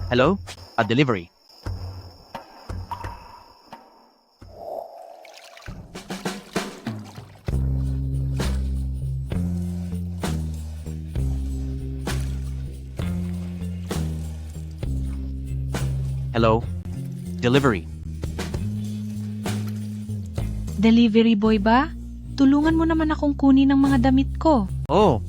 Hello? A delivery. Hello? Delivery. Delivery boy ba? Tulungan mo naman akong kunin ang mga damit ko. Oh,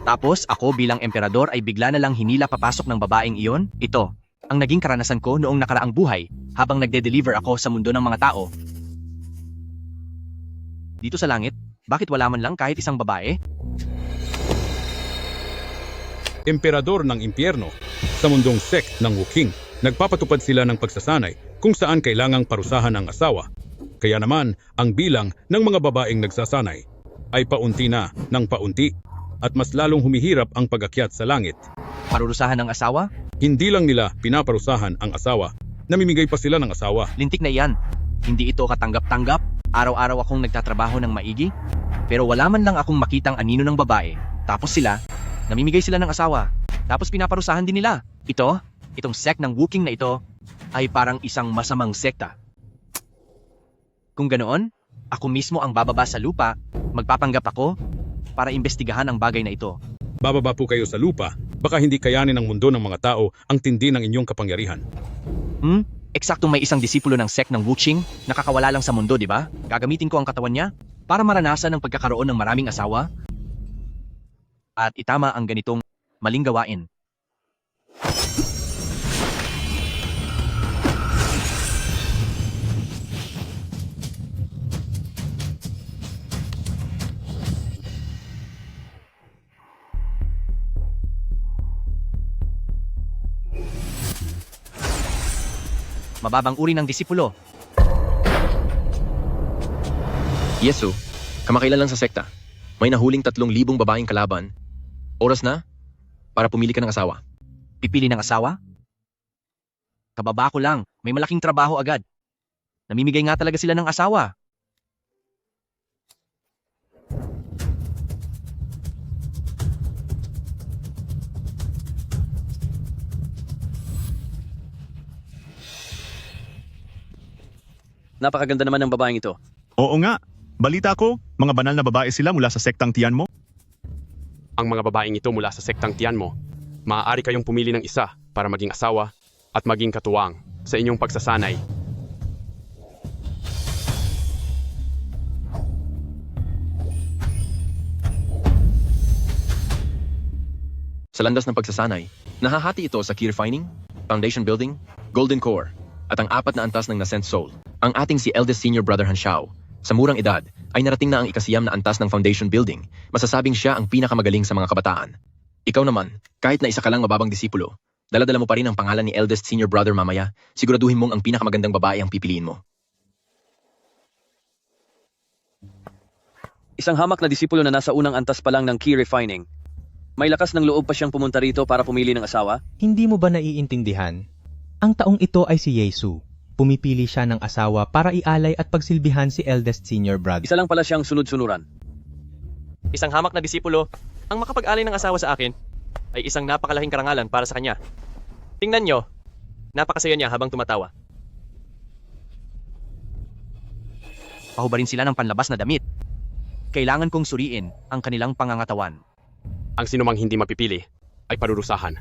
tapos ako bilang emperador ay bigla na lang hinila papasok ng babaeng iyon? Ito, ang naging karanasan ko noong nakaraang buhay habang nagde-deliver ako sa mundo ng mga tao. Dito sa langit, bakit wala man lang kahit isang babae? Emperador ng impyerno, sa mundong sect ng Wuking, nagpapatupad sila ng pagsasanay kung saan kailangang parusahan ang asawa. Kaya naman, ang bilang ng mga babaeng nagsasanay ay paunti na ng paunti at mas lalong humihirap ang pag-akyat sa langit. Parurusahan ng asawa? Hindi lang nila pinaparusahan ang asawa, namimigay pa sila ng asawa. Lintik na iyan. Hindi ito katanggap-tanggap. Araw-araw akong nagtatrabaho ng maigi, pero wala man lang akong makitang anino ng babae. Tapos sila, namimigay sila ng asawa. Tapos pinaparusahan din nila. Itong sect ng Wuking na ito, ay parang isang masamang sekta. Kung ganoon, ako mismo ang bababa sa lupa, magpapanggap ako, para imbestigahan ang bagay na ito. Bababa po kayo sa lupa, baka hindi kayanin ng mundo ng mga tao ang tindi ng inyong kapangyarihan. Eksaktong may isang disipulo ng sect ng Wuching, nakakawala lang sa mundo, di ba? Gagamitin ko ang katawan niya para maranasan ang pagkakaroon ng maraming asawa at itama ang ganitong maling gawain. Mababang uri ng disipulo. Yesu, kamakailan lang sa sekta. May nahuling 3,000 babaeng kalaban. Oras na para pumili ka ng asawa. Pipili ng asawa? Kababa ko lang, may malaking trabaho agad. Namimigay nga talaga sila ng asawa. Napakaganda naman ng babaeng ito. Oo nga. Balita ko, mga banal na babae sila mula sa sektang Tianmo. Ang mga babaeng ito mula sa sektang Tianmo, maaari kayong pumili ng isa para maging asawa at maging katuwang sa inyong pagsasanay. Sa landas ng pagsasanay, nahahati ito sa key refining, foundation building, golden core, at ang 4 na antas ng nascent soul. Ang ating si eldest senior brother Hanshao, sa murang edad, ay narating na ang ikasiyam na antas ng foundation building. Masasabing siya ang pinakamagaling sa mga kabataan. Ikaw naman, kahit na isa ka lang mababang disipulo, dala-dala mo pa rin ang pangalan ni eldest senior brother mamaya, siguraduhin mong ang pinakamagandang babae ang pipiliin mo. Isang hamak na disipulo na nasa unang antas pa lang ng key refining. May lakas ng loob pa siyang pumunta rito para pumili ng asawa? Hindi mo ba naiintindihan? Ang taong ito ay si Yesu. Pumipili siya ng asawa para ialay at pagsilbihan si eldest senior brother. Isa lang pala siyang sunod-sunuran. Isang hamak na disipulo, ang makapag-alay ng asawa sa akin, ay isang napakalaking karangalan para sa kanya. Tingnan nyo, napakasaya niya habang tumatawa. Pahubarin sila ng panlabas na damit. Kailangan kong suriin ang kanilang pangangatawan. Ang sinumang hindi mapipili ay parurusahan.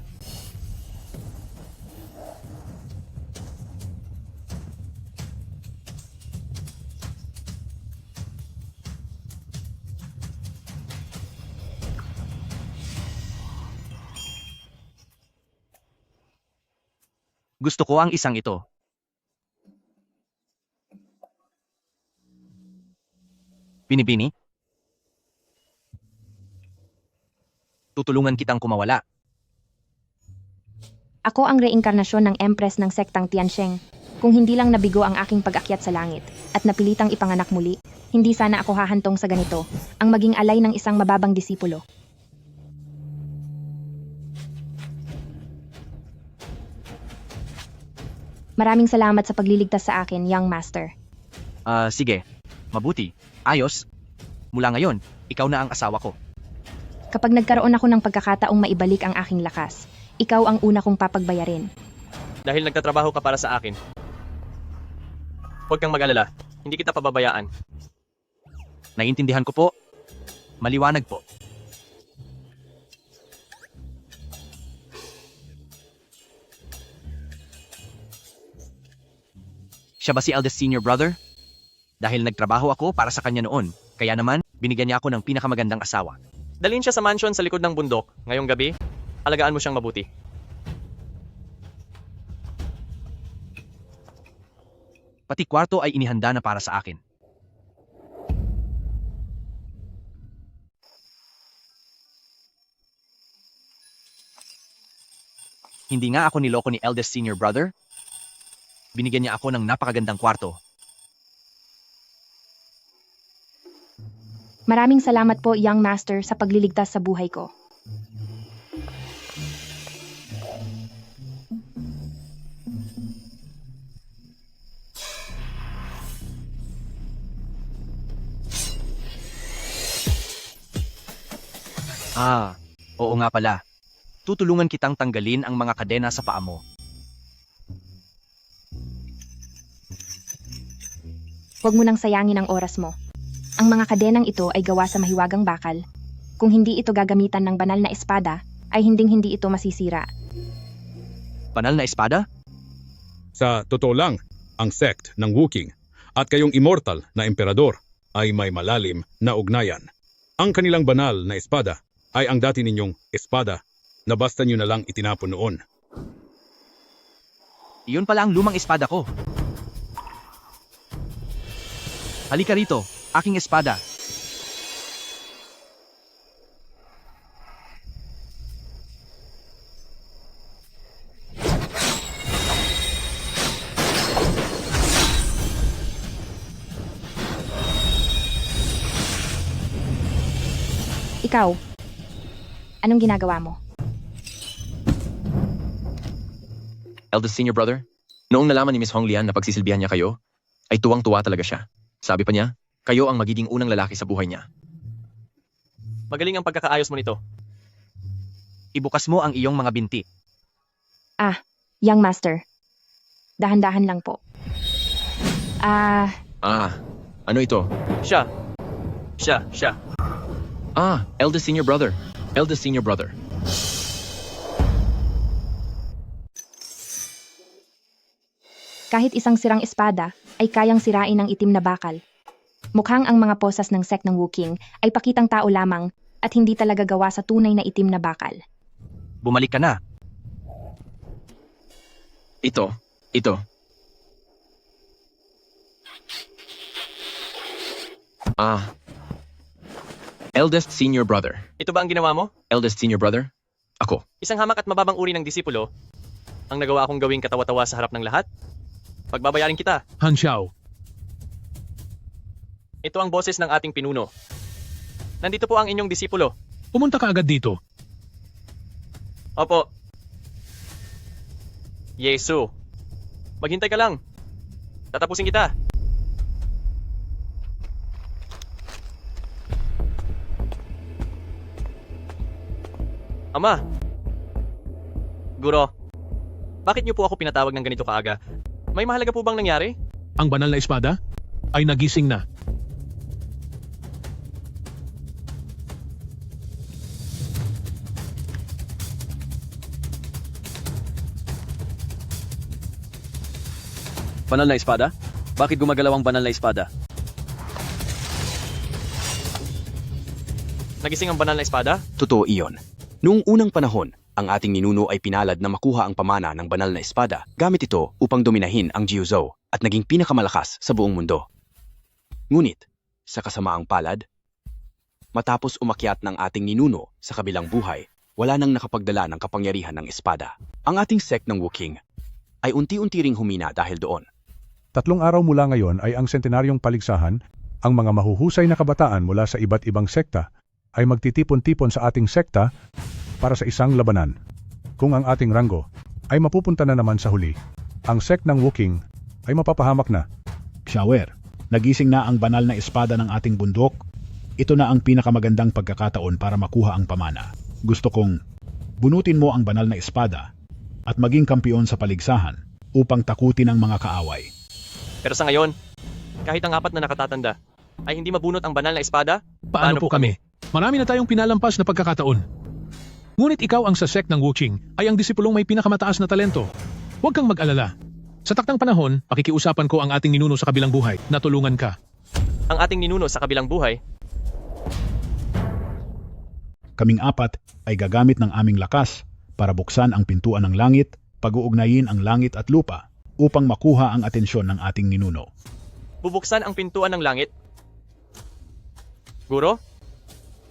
Gusto ko ang isang ito. Binibini? Tutulungan kitang kumawala. Ako ang reinkarnasyon ng Empress ng sektang Tiansheng. Kung hindi lang nabigo ang aking pag-akyat sa langit at napilitang ipanganak muli, hindi sana ako hahantong sa ganito, ang maging alay ng isang mababang disipulo. Maraming salamat sa pagliligtas sa akin, young master. Sige. Mabuti. Ayos. Mula ngayon, ikaw na ang asawa ko. Kapag nagkaroon ako ng pagkakataong maibalik ang aking lakas, ikaw ang una kong papagbayarin. Dahil nagtatrabaho ka para sa akin. Huwag kang mag-alala. Hindi kita pababayaan. Naiintindihan ko po. Maliwanag po. Siya ba si eldest senior brother? Dahil nagtrabaho ako para sa kanya noon, kaya naman, binigyan niya ako ng pinakamagandang asawa. Dalhin siya sa mansion sa likod ng bundok. Ngayong gabi, alagaan mo siyang mabuti. Pati kwarto ay inihanda na para sa akin. Hindi nga ako niloko ni eldest senior brother. Binigyan niya ako ng napakagandang kwarto. Maraming salamat po, young master, sa pagliligtas sa buhay ko. Oo nga pala. Tutulungan kitang tanggalin ang mga kadena sa paa mo. Huwag mo nang sayangin ang oras mo. Ang mga kadenang ito ay gawa sa mahiwagang bakal. Kung hindi ito gagamitan ng banal na espada, ay hinding-hindi ito masisira. Banal na espada? Sa totoo lang, ang sect ng Wookiee at kayong immortal na emperador ay may malalim na ugnayan. Ang kanilang banal na espada ay ang dati ninyong espada na basta nyo na lang itinapon noon. Iyon pala ang lumang espada ko. Halika rito, aking espada. Ikaw, anong ginagawa mo? Eldest senior brother, noong nalaman ni Miss Hong Lian na pagsisilbihan niya kayo, ay tuwang-tuwa talaga siya. Sabi pa niya, kayo ang magiging unang lalaki sa buhay niya. Magaling ang pagkakaayos mo nito. Ibukas mo ang iyong mga binti. Young master. Dahan-dahan lang po. Ano ito? Siya. Eldest senior brother. Eldest senior brother. Kahit isang sirang espada, ay kayang sirain ng itim na bakal. Mukhang ang mga posas ng sect ng Wookiee ay pakitang tao lamang at hindi talaga gawa sa tunay na itim na bakal. Bumalik ka na. Ito. Eldest senior brother. Ito ba ang ginawa mo? Eldest senior brother? Ako. Isang hamak at mababang uri ng disipulo ang nagawa akong gawing katawa-tawa sa harap ng lahat? Pagbabayarin kita. Han Xiao, Ito ang boses ng ating pinuno. Nandito po ang inyong disipulo. pumunta ka agad dito. Opo. Yesu. Maghintay ka lang. Tatapusin kita. Ama. Guro. Bakit niyo po ako pinatawag ng ganito kaaga? May mahalaga po bang nangyari? Ang banal na espada ay nagising na. Banal na espada? Bakit gumagalaw ang banal na espada? Nagising ang banal na espada? Totoo iyon. Noong unang panahon, ang ating ninuno ay pinalad na makuha ang pamana ng banal na espada gamit ito upang dominahin ang Jiuzhou at naging pinakamalakas sa buong mundo. Ngunit, sa kasamaang palad, matapos umakyat ng ating ninuno sa kabilang buhay, wala nang nakapagdala ng kapangyarihan ng espada. Ang ating sect ng Wookiee ay unti-unti ring humina dahil doon. 3 araw mula ngayon ay ang sentenaryong paligsahan. Ang mga mahuhusay na kabataan mula sa iba't ibang sekta ay magtitipon-tipon sa ating sekta para sa isang labanan. Kung ang ating ranggo ay mapupunta na naman sa huli, ang sect ng Wookiee ay mapapahamak na. Xiaoer, Nagising na ang banal na espada ng ating bundok. Ito na ang pinakamagandang pagkakataon para makuha ang pamana. Gusto kong bunutin mo ang banal na espada at maging kampiyon sa paligsahan upang takutin ang mga kaaway. Pero sa ngayon, kahit ang apat na nakatatanda ay hindi mabunot ang banal na espada, Paano po kami? Marami na tayong pinalampas na pagkakataon. Ngunit ikaw ang sa sect ng Wuqing ay ang disipulong may pinakamataas na talento. Huwag kang mag-alala. Sa taktang panahon, pakikiusapan ko ang ating ninuno sa kabilang buhay na tulungan ka. Ang ating ninuno sa kabilang buhay, Kaming apat ay gagamit ng aming lakas para buksan ang pintuan ng langit, pag-uugnayin ang langit at lupa upang makuha ang atensyon ng ating ninuno. bubuksan ang pintuan ng langit. Guro,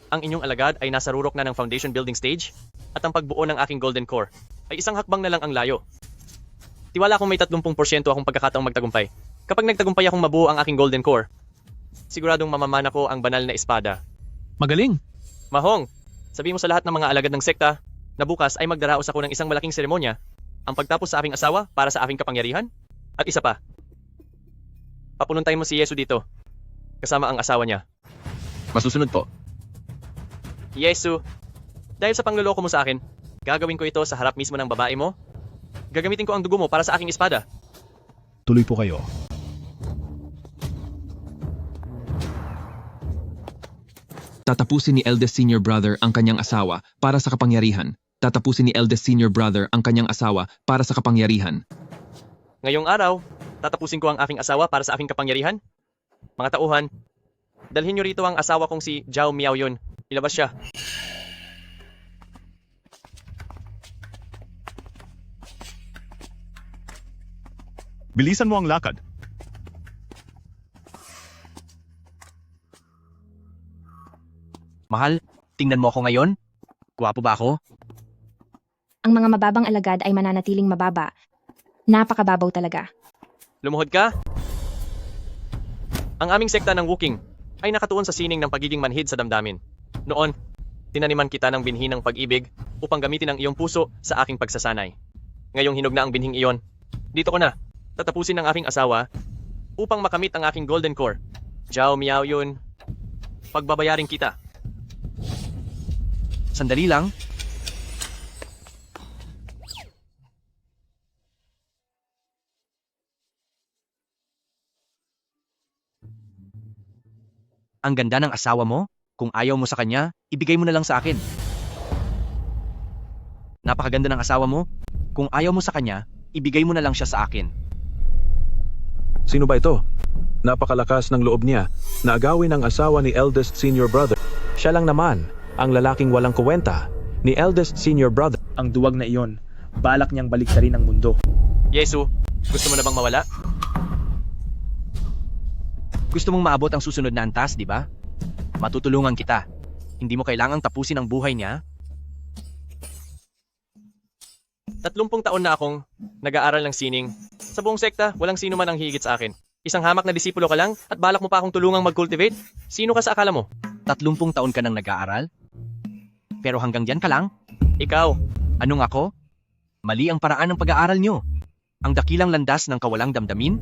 ang inyong alagad ay nasa rurok na ng foundation building stage at ang pagbuo ng aking golden core ay isang hakbang na lang ang layo. Tiwala akong may 30% akong pagkakataong magtagumpay. Kapag nagtagumpay akong mabuo ang aking golden core, siguradong mamamana ko ang banal na espada. Magaling! Mahong, sabihin mo sa lahat ng mga alagad ng sekta na bukas ay magdaraos ako ng isang malaking seremonya, ang pagtapos sa aking asawa para sa aking kapangyarihan. At isa pa, papununtahin mo si Yesu dito, kasama ang asawa niya. Masusunod po. Yesu, dahil sa pangloloko mo sa akin, gagawin ko ito sa harap mismo ng babae mo. Gagamitin ko ang dugo mo para sa aking espada. Tuloy po kayo. Tatapusin ni eldest senior brother ang kanyang asawa para sa kapangyarihan. Tatapusin ni eldest senior brother ang kanyang asawa para sa kapangyarihan. Ngayong araw, tatapusin ko ang aking asawa para sa aking kapangyarihan. Mga tauhan, dalhin niyo rito ang asawa kong si Zhao Miaoyun. Ilabas siya. Bilisan mo ang lakad. Mahal, tingnan mo ako ngayon. Gwapo ba ako? Ang mga mababang alagad ay mananatiling mababa. Napakababaw talaga. Lumuhod ka? Ang aming sekta ng Wuqing ay nakatuon sa sining ng pagiging manhid sa damdamin. Noon, tinaniman kita ng binhi ng pag-ibig upang gamitin ang iyong puso sa aking pagsasanay. Ngayong hinog na ang binhing iyon, dito ko na, tatapusin ang aking asawa upang makamit ang aking golden core. Zhao Miaoyun, pagbabayarin kita. Sandali lang. Ang ganda ng asawa mo. Kung ayaw mo sa kanya, ibigay mo na lang sa akin. Napakaganda ng asawa mo. Kung ayaw mo sa kanya, ibigay mo na lang siya sa akin. Sino ba ito? Napakalakas ng loob niya na agawin ang asawa ni eldest senior brother. Siya lang naman ang lalaking walang kuwenta ni eldest senior brother. Ang duwag na iyon, balak niyang baliktarin ang mundo. Yesu, gusto mo na bang mawala? Gusto mong maabot ang susunod na antas, di ba? Matutulungan kita. Hindi mo kailangang tapusin ang buhay niya. 30 taon na akong nag-aaral ng sining. Sa buong sekta, walang sino man ang higit sa akin. Isang hamak na disipulo ka lang at balak mo pa akong tulungang mag-cultivate? Sino ka sa akala mo? 30 taon ka nang nag-aaral? Pero hanggang diyan ka lang? Ikaw. Anong ako? Mali ang paraan ng pag-aaral nyo. Ang dakilang landas ng kawalang damdamin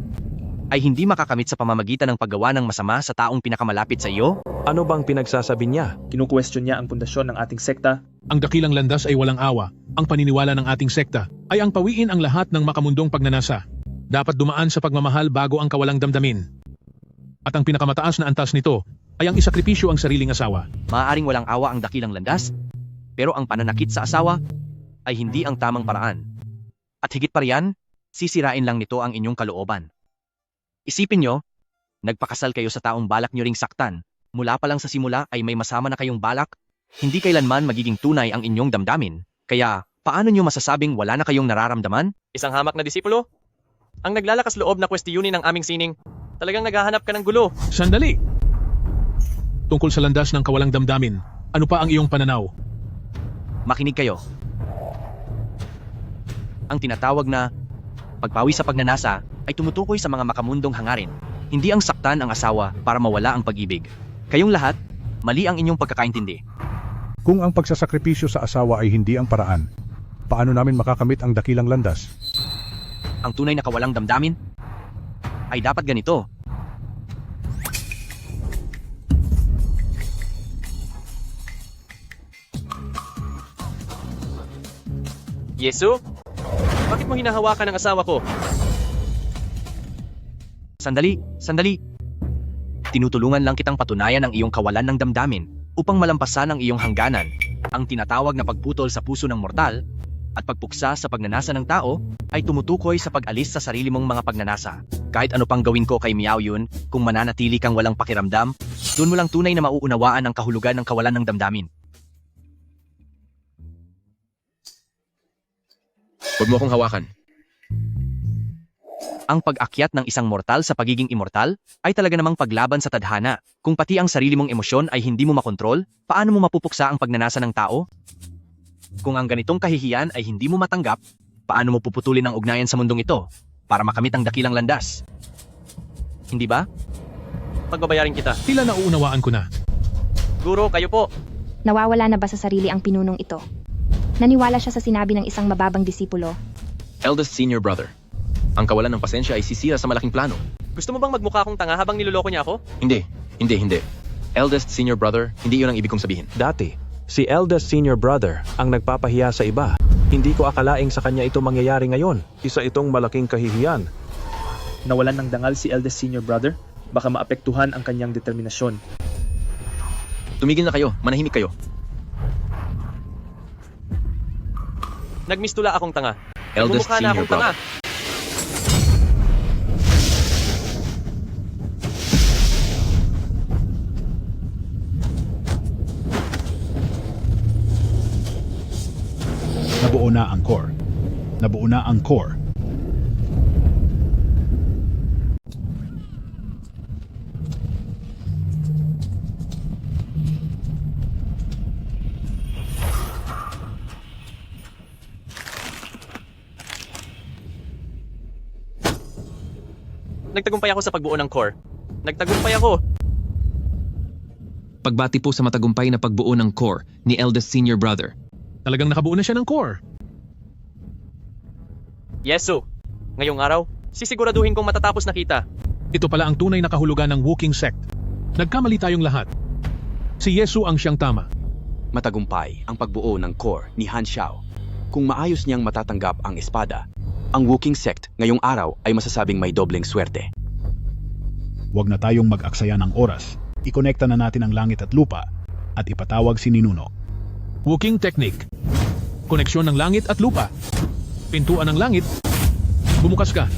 ay hindi makakamit sa pamamagitan ng paggawa ng masama sa taong pinakamalapit sa iyo? Ano bang pinagsasabi niya? Kinu-question niya ang pundasyon ng ating sekta. Ang dakilang landas ay walang awa. Ang paniniwala ng ating sekta ay ang pawiin ang lahat ng makamundong pagnanasa. Dapat dumaan sa pagmamahal bago ang kawalang damdamin. At ang pinakamataas na antas nito ay ang isakripisyo ang sariling asawa. Maaaring walang awa ang dakilang landas, pero ang pananakit sa asawa ay hindi ang tamang paraan. At higit pa riyan, sisirain lang nito ang inyong kalooban. Isipin nyo, nagpakasal kayo sa taong balak nyo ring saktan. Mula pa lang sa simula ay may masama na kayong balak. Hindi kailanman magiging tunay ang inyong damdamin. Kaya, paano nyo masasabing wala na kayong nararamdaman? Isang hamak na disipulo? Ang naglalakas loob na kwestiyunin ng aming sining. Talagang naghahanap ka ng gulo. Sandali! Tungkol sa landas ng kawalang damdamin, ano pa ang iyong pananaw? Makinig kayo. Ang tinatawag na pagpawi sa pagnanasa ay tumutukoy sa mga makamundong hangarin. Hindi ang saktan ang asawa para mawala ang pag-ibig. Kayong lahat, mali ang inyong pagkakaintindi. Kung ang pagsasakripisyo sa asawa ay hindi ang paraan, paano namin makakamit ang dakilang landas? Ang tunay na kawalang damdamin ay dapat ganito. Yesu? Bakit mo hinahawakan ang asawa ko? Sandali, sandali. Tinutulungan lang kitang patunayan ang iyong kawalan ng damdamin upang malampasan ang iyong hangganan. Ang tinatawag na pagputol sa puso ng mortal at pagpuksa sa pagnanasa ng tao ay tumutukoy sa pag-alis sa sarili mong mga pagnanasa. Kahit ano pang gawin ko kay Miao Yun, kung mananatili kang walang pakiramdam, doon mo lang tunay na mauunawaan ang kahulugan ng kawalan ng damdamin. Huwag mo akong hawakan. Ang pag-akyat ng isang mortal sa pagiging immortal ay talaga namang paglaban sa tadhana. Kung pati ang sarili mong emosyon ay hindi mo makontrol, paano mo mapupuksa ang pagnanasa ng tao? Kung ang ganitong kahihiyan ay hindi mo matanggap, paano mo puputulin ang ugnayan sa mundong ito para makamit ang dakilang landas? Hindi ba? Pagbabayarin kita. Tila nauunawaan ko na. Guro, kayo po. Nawawala na ba sa sarili ang pinunong ito? Naniwala siya sa sinabi ng isang mababang disipulo. Eldest senior brother. Ang kawalan ng pasensya ay sisira sa malaking plano. Gusto mo bang magmukha akong tanga habang niloloko niya ako? Hindi. Eldest senior brother, hindi yun ang ibig kong sabihin. Dati, si eldest senior brother ang nagpapahiya sa iba. Hindi ko akalaing sa kanya ito mangyayari ngayon. Isa itong malaking kahihiyan. Nawalan ng dangal si eldest senior brother, baka maapektuhan ang kanyang determinasyon. Tumigil na kayo, manahimik kayo. Nagmistula akong tanga. Eldest Nagmumukha na senior akong tanga. brother. Nabuo na ang core. Nabuo na ang core. Nagtagumpay ako sa pagbuo ng core. Nagtagumpay ako. Pagbati po sa matagumpay na pagbuo ng core ni eldest senior brother. Talagang nakabuo na siya ng core. Yesu, ngayong araw, sisiguraduhin kong matatapos na kita. Ito pala ang tunay na kahulugan ng Wukong sect. Nagkamali tayong lahat. Si Yesu ang siyang tama. Matagumpay ang pagbuo ng core ni Han Xiao. Kung maayos niyang matatanggap ang espada, ang Wukong sect ngayong araw ay masasabing may dobleng swerte. Huwag na tayong mag-aksaya ng oras. Ikonekta na natin ang langit at lupa at ipatawag si Ninuno. Wukong technique. Koneksyon ng langit at lupa. Pintuan ng langit. Bumukas ka.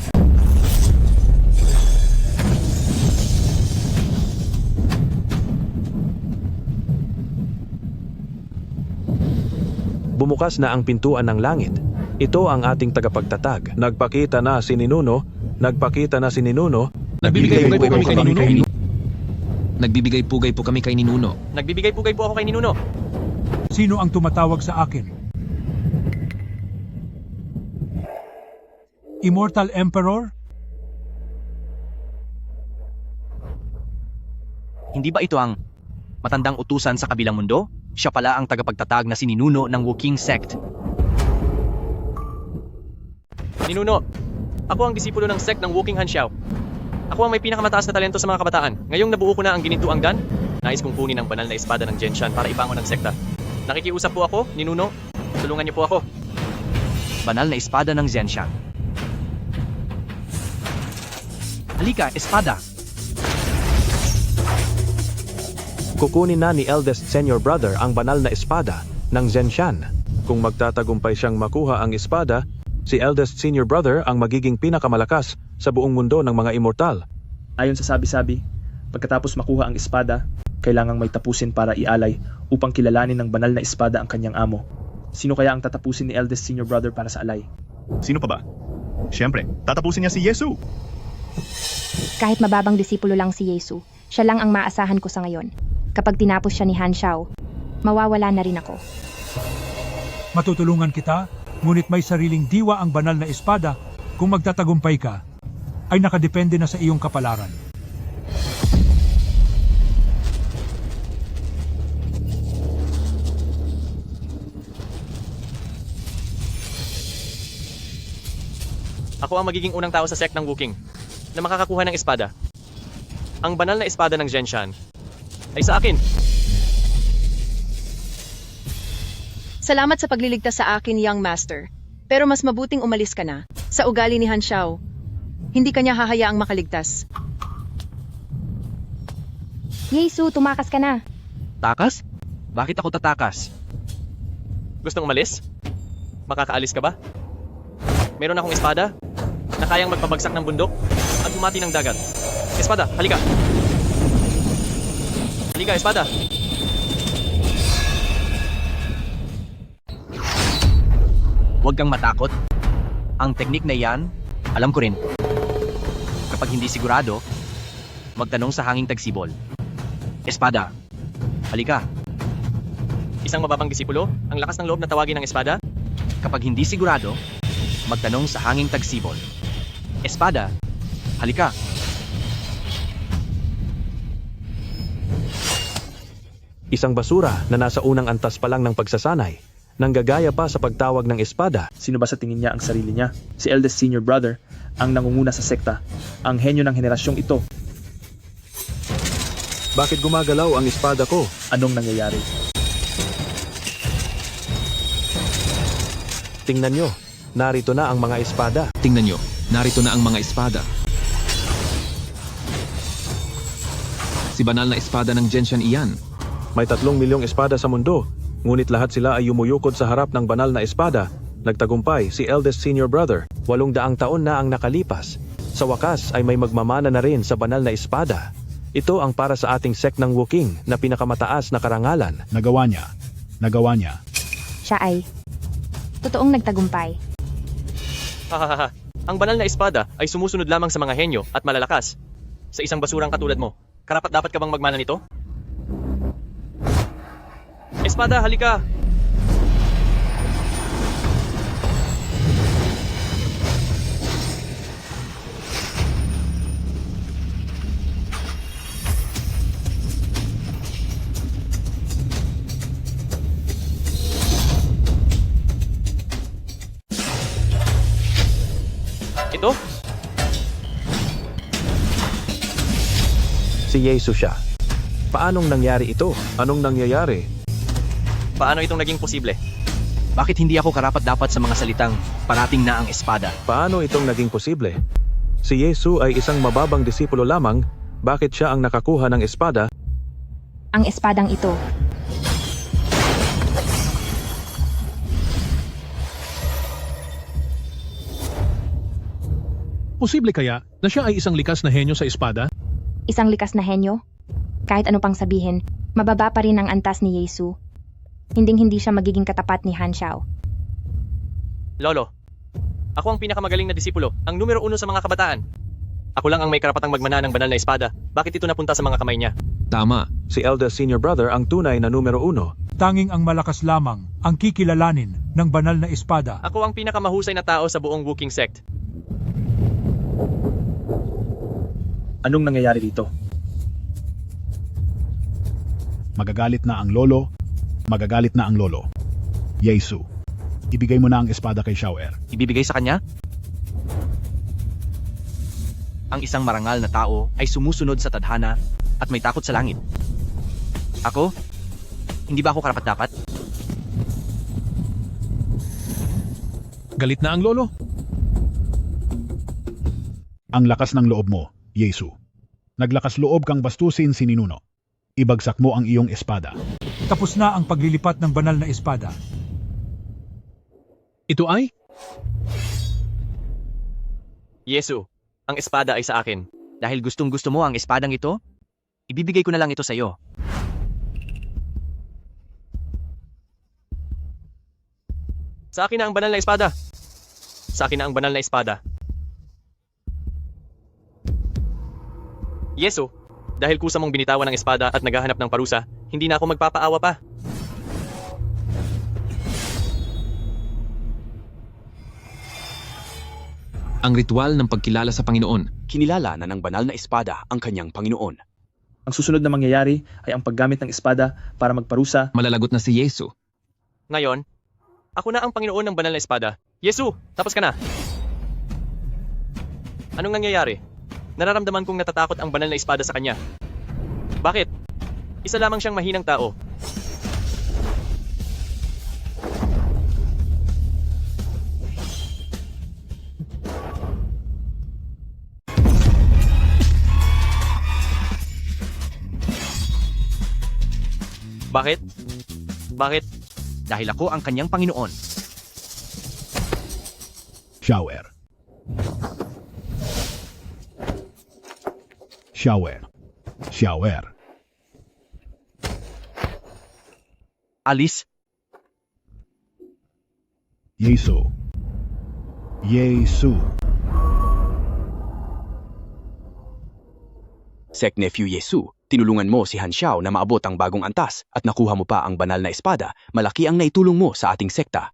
Bumukas na ang pintuan ng langit. Ito ang ating tagapagtatag. Nagpakita na si Ninuno. Nagbibigay pugay po kami kay Ninuno. Nagbibigay pugay po kami kay Ninuno. Nagbibigay pugay po ako kay Ninuno. Sino ang tumatawag sa akin? Immortal Emperor? Hindi ba ito ang matandang utusan sa kabilang mundo? Siya pala ang tagapagtatag na sininuno ng Wukong sect. Ninuno, ako ang disipulo ng sect ng Wukong Han Xiao. Ako ang may pinakamataas na talento sa mga kabataan. Ngayong nabuo ko na ang ginintuang dan, nais kong kunin ang banal na espada ng Genshan para ibangon ang sekta. Nakikiusap po ako, Ninuno. Tulungan niyo po ako. Banal na espada ng Genshan. Halika, espada! Kukunin na ni eldest senior brother ang banal na espada ng Zenshan. Kung magtatagumpay siyang makuha ang espada, si eldest senior brother ang magiging pinakamalakas sa buong mundo ng mga immortal. Ayon sa sabi-sabi, pagkatapos makuha ang espada, kailangang may tapusin para ialay upang kilalanin ng banal na espada ang kanyang amo. Sino kaya ang tatapusin ni eldest senior brother para sa alay? Sino pa ba? Siyempre, tatapusin niya si Yesu. Kahit mababang disipulo lang si Yesu, siya lang ang maasahan ko sa ngayon. Kapag tinapos siya ni Han Xiao, mawawala na rin ako. Matutulungan kita, ngunit may sariling diwa ang banal na espada. Kung magtatagumpay ka, ay nakadepende na sa iyong kapalaran. Ako ang magiging unang tao sa sect ng Wukong na makakakuha ng espada. Ang banal na espada ng Genshan ay sa akin. Salamat sa pagliligtas sa akin, young master. Pero mas mabuting umalis ka na. Sa ugali ni Han Xiao, hindi kanya hahayaang makaligtas. Yesu, tumakas ka na. Takas? Bakit ako tatakas? Gustong umalis? Makakaalis ka ba? Meron akong espada na kayang magpabagsak ng bundok at bumati ng dagat. Espada, halika! Halika, espada! Huwag kang matakot. Ang teknik na iyan, alam ko rin. Kapag hindi sigurado, magtanong sa hanging tagsibol. Espada, halika. Isang mababang disipulo, ang lakas ng loob na tawagin ng espada? Kapag hindi sigurado, magtanong sa hanging tagsibol. Espada, halika. Isang basura na nasa unang antas pa lang ng pagsasanay, nanggagaya pa sa pagtawag ng espada. Sino ba sa tingin niya ang sarili niya? Si eldest senior brother, ang nangunguna sa sekta, ang henyo ng henerasyong ito. Bakit gumagalaw ang espada ko? Anong nangyayari? Tingnan nyo, narito na ang mga espada. Tingnan nyo, narito na ang mga espada. Si banal na espada ng Genshan iyan. May 3 milyong espada sa mundo, ngunit lahat sila ay yumuyukod sa harap ng banal na espada. Nagtagumpay si eldest senior brother, 800 taon na ang nakalipas. Sa wakas ay may magmamana na rin sa banal na espada. Ito ang para sa ating sect ng Wukong na pinakamataas na karangalan. Nagawa niya. Nagawa niya. Siya ay totoong nagtagumpay. Hahaha. Ang banal na espada ay sumusunod lamang sa mga henyo at malalakas. Sa isang basurang katulad mo, karapat-dapat ka bang magmana nito? Espada, halika! Ito? Si Jesus siya. Paanong nangyari ito? Anong nangyayari? Paano itong naging posible? Bakit hindi ako karapat-dapat sa mga salitang parating na ang espada? Paano itong naging posible? Si Yesu ay isang mababang disipulo lamang, bakit siya ang nakakuha ng espada? Ang espadang ito. Posible kaya na siya ay isang likas na henyo sa espada? Isang likas na henyo? Kahit ano pang sabihin, mababa pa rin ang antas ni Yesu. Hinding-hindi siya magiging katapat ni Han Xiao. Lolo, ako ang pinakamagaling na disipulo, ang numero 1 sa mga kabataan. Ako lang ang may karapatang magmana ng banal na espada. Bakit ito napunta sa mga kamay niya? Tama. Si eldest senior brother ang tunay na numero 1. Tanging ang malakas lamang ang kikilalanin ng banal na espada. Ako ang pinakamahusay na tao sa buong Wukong sect. Anong nangyayari dito? Magagalit na ang lolo. Magagalit na ang lolo. Yesu, ibigay mo na ang espada kay Xiaoer. Ibibigay sa kanya? Ang isang marangal na tao ay sumusunod sa tadhana at may takot sa langit. Ako? Hindi ba ako karapat-dapat? Galit na ang lolo. Ang lakas ng loob mo, Yesu. Naglakas loob kang bastusin si Ninuno. Ibagsak mo ang iyong espada. Tapos na ang paglilipat ng banal na espada. Ito ay? Yesu, ang espada ay sa akin. Dahil gustong-gusto mo ang espadang ito, ibibigay ko na lang ito sa iyo. Sa akin na ang banal na espada. Sa akin na ang banal na espada. Yesu, dahil kusa mong binitawan ng espada at naghahanap ng parusa, hindi na ako magpapaawa pa. Ang ritual ng pagkilala sa Panginoon. Kinilala na ng banal na espada ang kanyang Panginoon. Ang susunod na mangyayari ay ang paggamit ng espada para magparusa. Malalagot na si Yesu. Ngayon, ako na ang Panginoon ng banal na espada. Yesu, tapos ka na. Anong nangyayari? Nararamdaman kong natatakot ang banal na espada sa kanya. Bakit? Isa lamang siyang mahinang tao. Bakit? Bakit? Dahil ako ang kanyang Panginoon. Shower. Shower. Shower. Alis, Yesu. Yesu. Sect Nephew Yesu, tinulungan mo si Han Xiao na maabot ang bagong antas at nakuha mo pa ang banal na espada. Malaki ang naitulong mo sa ating sekta.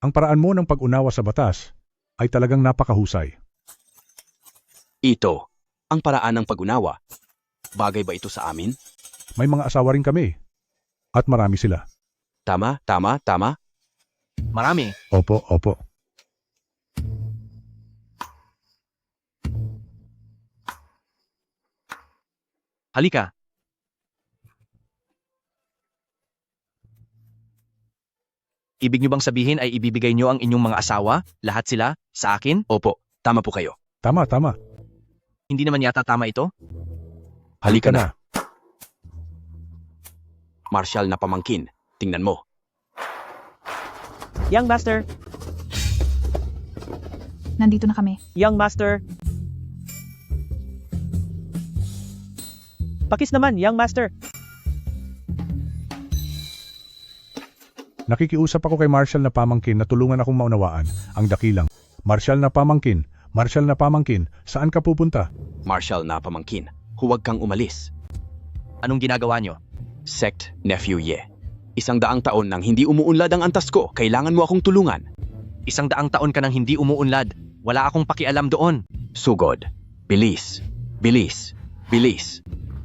Ang paraan mo ng pag-unawa sa batas ay talagang napakahusay. Ito, ang paraan ng pag-unawa. Bagay ba ito sa amin? May mga asawa rin kami. At marami sila. Tama. marami. Opo. Halika. Ibig niyo bang sabihin ay ibibigay niyo ang inyong mga asawa, lahat sila, sa akin? Opo, tama po kayo. Tama. Hindi naman yata tama ito? Halika na. Marshal na pamangkin, tingnan mo. Young Master! Nandito na kami. Young Master! Pakis naman, Young Master! Nakikiusap ako kay Marshal na pamangkin na tulungan akong maunawaan ang dakilang. Marshal na pamangkin, saan ka pupunta? Marshal na pamangkin, huwag kang umalis. Anong ginagawa niyo? Sect Nephew Ye. 100 taon nang hindi umuunlad ang antas ko, kailangan mo akong tulungan. 100 taon ka nang hindi umuunlad. Wala akong pakialam doon. Sugod. Bilis.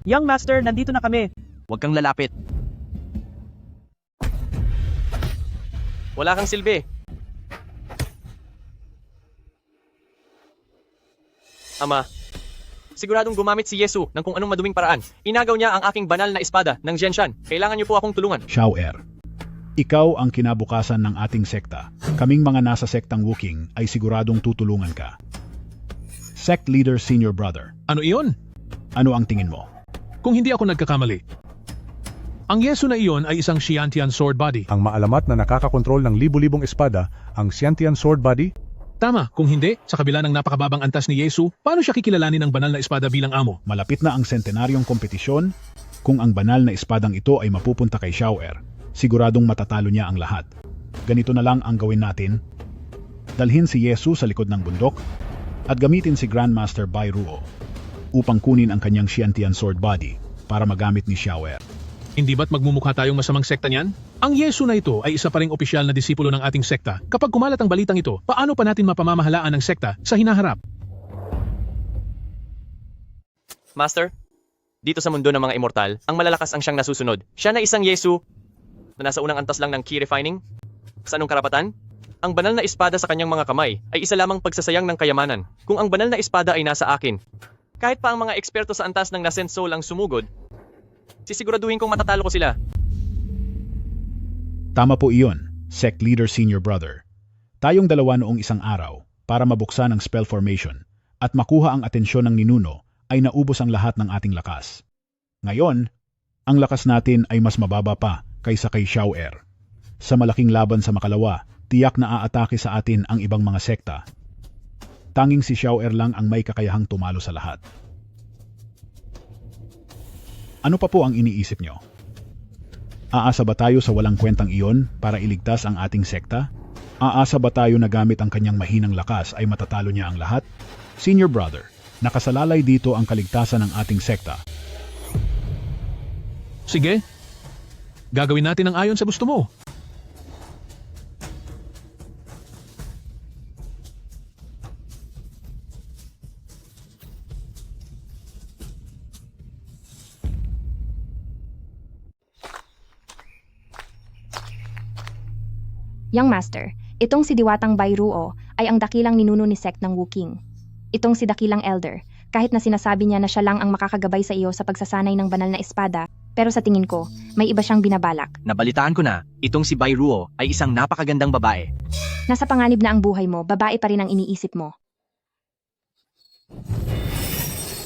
Young Master, nandito na kami. Huwag kang lalapit. Wala kang silbi. Ama, siguradong gumamit si Yesu ng kung anong maduming paraan. Inagaw niya ang aking banal na espada ng Zhenshan. Kailangan niyo po akong tulungan. Shower. Ikaw ang kinabukasan ng ating sekta. Kaming mga nasa sektang Wooking ay siguradong tutulungan ka. Sect Leader Senior Brother. Ano iyon? Ano ang tingin mo? Kung hindi ako nagkakamali, ang Yesu na iyon ay isang Xiantian sword body. Ang maalamat na nakakakontrol ng libu-libong espada, ang Xiantian sword body? Tama, kung hindi, sa kabila ng napakababang antas ni Yesu, paano siya kikilalanin ng banal na espada bilang amo? Malapit na ang sentenaryong kompetisyon. Kung ang banal na espadang ito ay mapupunta kay Shower, siguradong matatalo niya ang lahat. Ganito na lang ang gawin natin. Dalhin si Yesu sa likod ng bundok at gamitin si Grandmaster Bai Ruo upang kunin ang kanyang Xiantian sword body para magamit ni Shower. Hindi ba't magmumukha tayong masamang sekta niyan? Ang Yesu na ito ay isa pa ring opisyal na disipulo ng ating sekta. Kapag kumalat ang balitang ito, paano pa natin mapamamahalaan ang sekta sa hinaharap? Master, dito sa mundo ng mga immortal, ang malalakas ang siyang nasusunod. Siya na isang Yesu na nasa unang antas lang ng key refining. Sa anong karapatan? Ang banal na espada sa kanyang mga kamay ay isa lamang pagsasayang ng kayamanan. Kung ang banal na espada ay nasa akin, kahit pa ang mga eksperto sa antas ng Nascent Soul ang sumugod, sisiguraduhin kong matatalo ko sila. Tama po iyon, Sect Leader Senior Brother. Tayong dalawa noong isang araw para mabuksan ang spell formation at makuha ang atensyon ng ninuno ay naubos ang lahat ng ating lakas. Ngayon, ang lakas natin ay mas mababa pa kaysa kay Shower. Sa malaking laban sa Makalawa, tiyak na aatake sa atin ang ibang mga sekta. Tanging si Shower lang ang may kakayahang tumalo sa lahat. Ano pa po ang iniisip nyo? Aasa ba tayo sa walang kwentang iyon para iligtas ang ating sekta? Aasa ba tayo na gamit ang kanyang mahinang lakas ay matatalo niya ang lahat? Senior Brother, nakasalalay dito ang kaligtasan ng ating sekta. Sige, gagawin natin ang ayon sa gusto mo. Young Master, itong si Diwatang Bai Ruo ay ang dakilang ninuno ni sect ng Wooking. Itong si dakilang elder, kahit na sinasabi niya na siya lang ang makakagabay sa iyo sa pagsasanay ng banal na espada, pero sa tingin ko, may iba siyang binabalak. Nabalitaan ko na, itong si Bai Ruo ay isang napakagandang babae. Nasa panganib na ang buhay mo, babae pa rin ang iniisip mo.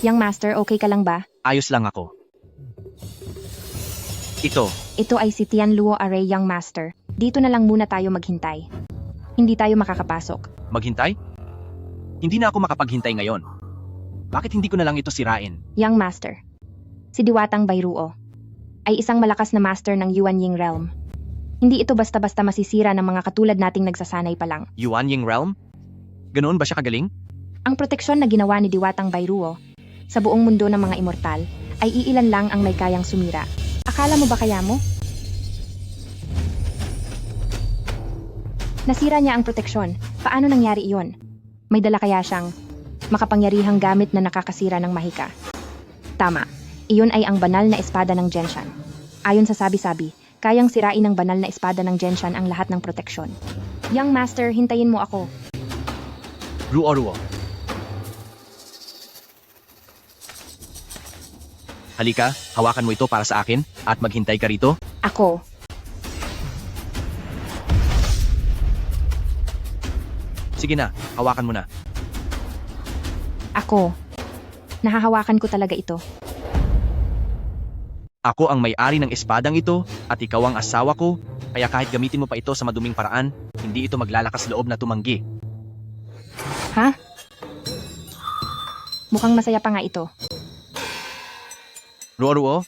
Young Master, okay ka lang ba? Ayos lang ako. Ito ay si Tianluo Array Young Master. Dito na lang muna tayo maghintay. Hindi tayo makakapasok. Maghintay? Hindi na ako makapaghintay ngayon. Bakit hindi ko na lang ito sirain? Young Master. Si Diwatang Bairuo ay isang malakas na master ng Yuanying Realm. Hindi ito basta-basta masisira ng mga katulad nating nagsasanay pa lang. Yuanying Realm? Ganoon ba siya kagaling? Ang proteksyon na ginawa ni Diwatang Bairuo sa buong mundo ng mga immortal ay iilan lang ang may kayang sumira. Akala mo ba kaya mo? Nasira niya ang proteksyon. Paano nangyari iyon? May dala kaya siyang makapangyarihang gamit na nakakasira ng mahika? Tama. Iyon ay ang banal na espada ng Genshan. Ayon sa sabi-sabi, kayang sirain ng banal na espada ng Genshan ang lahat ng proteksyon. Young Master, hintayin mo ako. Ruo. Halika, hawakan mo ito para sa akin at maghintay ka rito. Ako. Sige na, hawakan mo na. Ako. Nahahawakan ko talaga ito. Ako ang may-ari ng espadang ito at ikaw ang asawa ko, kaya kahit gamitin mo pa ito sa maduming paraan, hindi ito maglalakas loob na tumanggi. Ha? Mukhang masaya pa nga ito. Ruo.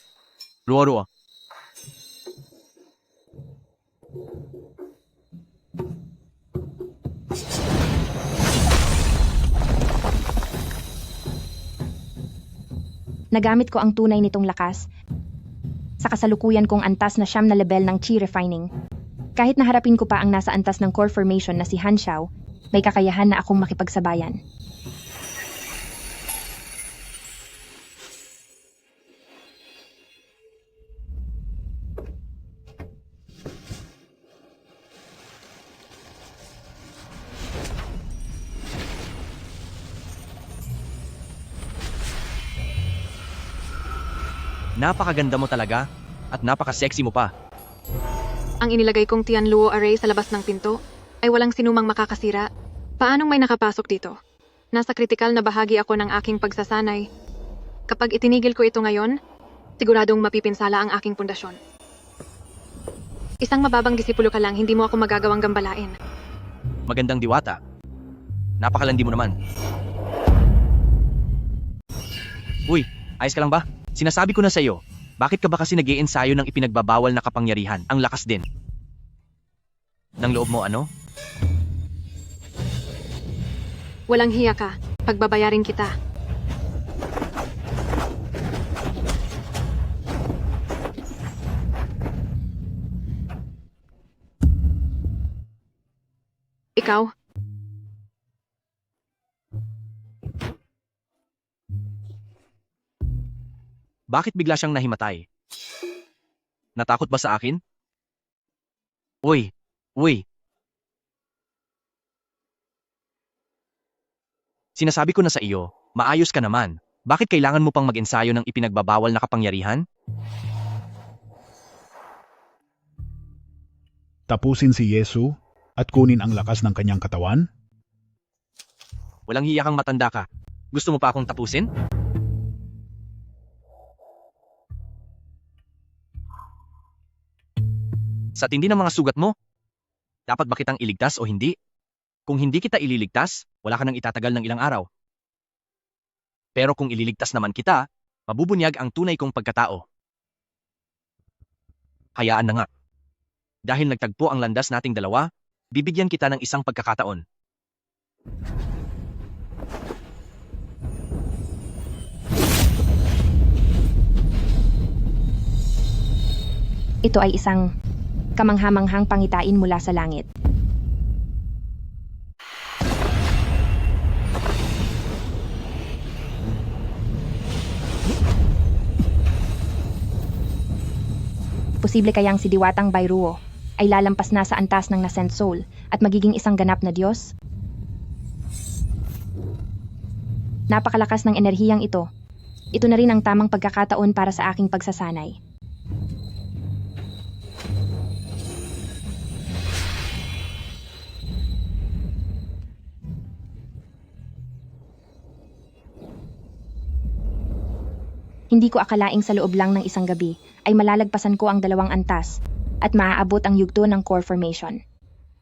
Nagamit ko ang tunay nitong lakas sa kasalukuyan kong antas na 9 na level ng Chi Refining. Kahit naharapin ko pa ang nasa antas ng core formation na si Han Xiao, may kakayahan na akong makipagsabayan. Napakaganda mo talaga at napaka-sexy mo pa. Ang inilagay kong Tianluo Array sa labas ng pinto ay walang sinumang makakasira. Paanong may nakapasok dito? Nasa kritikal na bahagi ako ng aking pagsasanay. Kapag itinigil ko ito ngayon, siguradong mapipinsala ang aking pundasyon. Isang mababang disipulo ka lang, hindi mo ako magagawang gambalain. Magandang diwata. Napakalandi mo naman. Uy, ayos ka lang ba? Sinasabi ko na sa iyo, bakit ka ba kasi nag-iensayo ng ipinagbabawal na kapangyarihan? Ang lakas din. Nang loob mo ano? Walang hiya ka. Pagbabayarin kita. Ikaw? Bakit bigla siyang nahimatay? Natakot ba sa akin? Uy! Sinasabi ko na sa iyo, maayos ka naman. Bakit kailangan mo pang mag-ensayo ng ipinagbabawal na kapangyarihan? Tapusin si Yesu at kunin ang lakas ng kanyang katawan? Walang hiya kang matanda ka. Gusto mo pa akong tapusin? Sa tindi ng mga sugat mo, dapat ba kitang iligtas o hindi? Kung hindi kita ililigtas, wala ka nang itatagal ng ilang araw. Pero kung ililigtas naman kita, mabubunyag ang tunay kong pagkatao. Hayaan na nga. Dahil nagtagpo ang landas nating dalawa, bibigyan kita ng isang pagkakataon. Ito ay isang kamanghamanghang pangitain mula sa langit. Posible kayang si Diwatang Bairuo ay lalampas na sa antas ng Nascent Soul at magiging isang ganap na Diyos? Napakalakas ng enerhiyang ito. Ito na rin ang tamang pagkakataon para sa aking pagsasanay. Hindi ko akalaing sa loob lang ng isang gabi ay malalagpasan ko ang 2 antas at maaabot ang yugto ng core formation.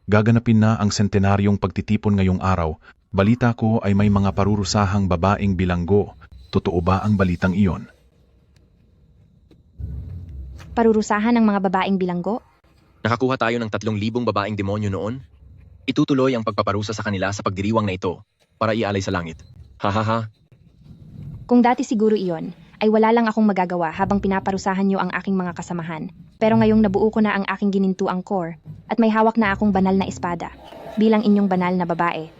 Gaganapin na ang sentenaryong pagtitipon ngayong araw. Balita ko ay may mga parurusahang babaeng bilanggo. Totoo ba ang balitang iyon? Parurusahan ng mga babaeng bilanggo? Nakakuha tayo ng 3,000 babaeng demonyo noon. Itutuloy ang pagpaparusa sa kanila sa pagdiriwang na ito para ialay sa langit. Hahaha. Kung dati siguro iyon, ay wala lang akong magagawa habang pinaparusahan niyo ang aking mga kasamahan. Pero ngayong nabuo ko na ang aking ginintuang core at may hawak na akong banal na espada bilang inyong banal na babae.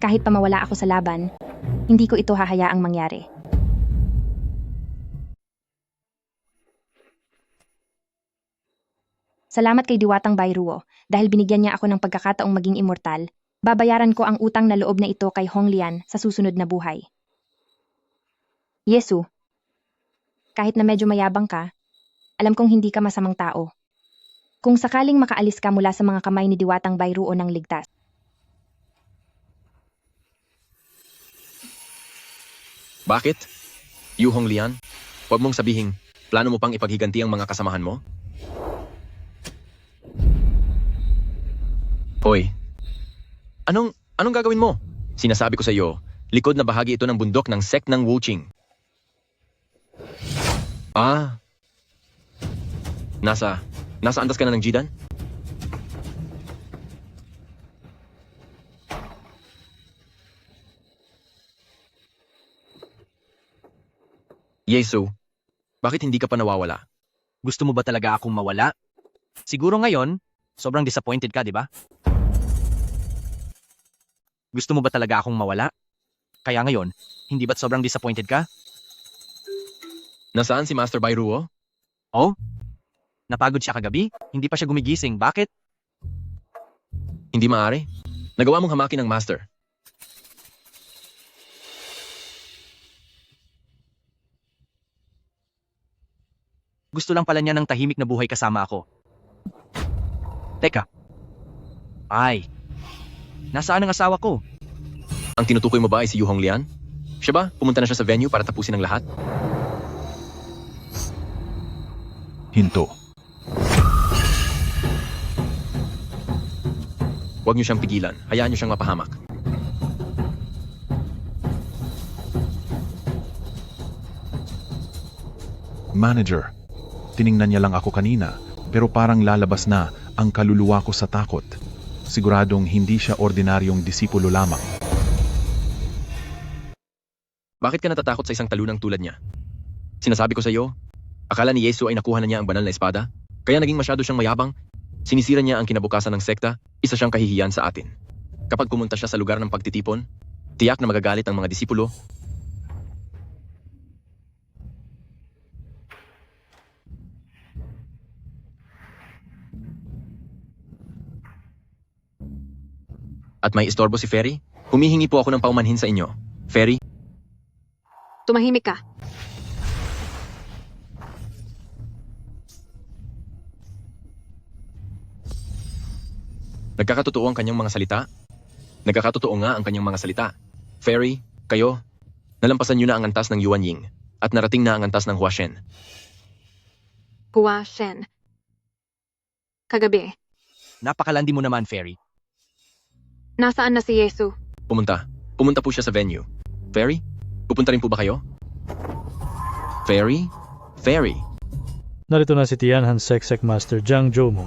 Kahit pa mawala ako sa laban, hindi ko ito hahayaang mangyari. Salamat kay Diwatang Bairuo dahil binigyan niya ako ng pagkakataong maging immortal. Babayaran ko ang utang na loob na ito kay Honglian sa susunod na buhay. Yesu, kahit na medyo mayabang ka, alam kong hindi ka masamang tao. Kung sakaling makaalis ka mula sa mga kamay ni Diwatang Bairuo ng ligtas. Bakit? Yu Honglian, huwag mong sabihing, plano mo pang ipaghiganti ang mga kasamahan mo? Hoy, anong gagawin mo? Sinasabi ko sa iyo, likod na bahagi ito ng bundok ng sect ng Wuqing. Nasa andas ka na ng Jidan? Yesu, bakit hindi ka pa nawawala? Gusto mo ba talaga akong mawala? Siguro ngayon, sobrang disappointed ka, di ba? Gusto mo ba talaga akong mawala? Kaya ngayon, hindi ba't sobrang disappointed ka? Nasaan si Master Bairuo? Oh? Napagod siya kagabi? Hindi pa siya gumigising. Bakit? Hindi maaari. Nagawa mong hamakin ng Master. Gusto lang pala niya ng tahimik na buhay kasama ako. Teka. Ay. Nasaan ang asawa ko? Ang tinutukoy mo ba ay si Yu Honglian? Siya ba? Pumunta na siya sa venue para tapusin ang lahat? Hinto. Huwag niyo siyang pigilan. Hayaan niyo siyang mapahamak. Manager, tiningnan niya lang ako kanina, pero parang lalabas na ang kaluluwa ko sa takot. Siguradong hindi siya ordinaryong disipulo lamang. Bakit ka natatakot sa isang talunang tulad niya? Sinasabi ko sa iyo, akala ni Yesu ay nakuha na niya ang banal na espada, kaya naging masyado siyang mayabang. Sinisira niya ang kinabukasan ng sekta, isa siyang kahihiyan sa atin. Kapag pumunta siya sa lugar ng pagtitipon, tiyak na magagalit ang mga disipulo. At may istorbo si Ferry? Humihingi po ako ng paumanhin sa inyo. Ferry? Tumahimik ka. Nagkakatotoo ang kanyang mga salita? Nagkakatotoo nga ang kanyang mga salita. Ferry, kayo, nalampasan niyo na ang antas ng Yuan Ying at narating na ang antas ng Hua Shen. Hua Shen. Kagabi. Napakalandi mo naman, Ferry. Nasaan na si Yesu? Pumunta po siya sa venue. Ferry, pupunta rin po ba kayo? Ferry? Narito na si Tianhan Sek Master Jiang Zhoumo,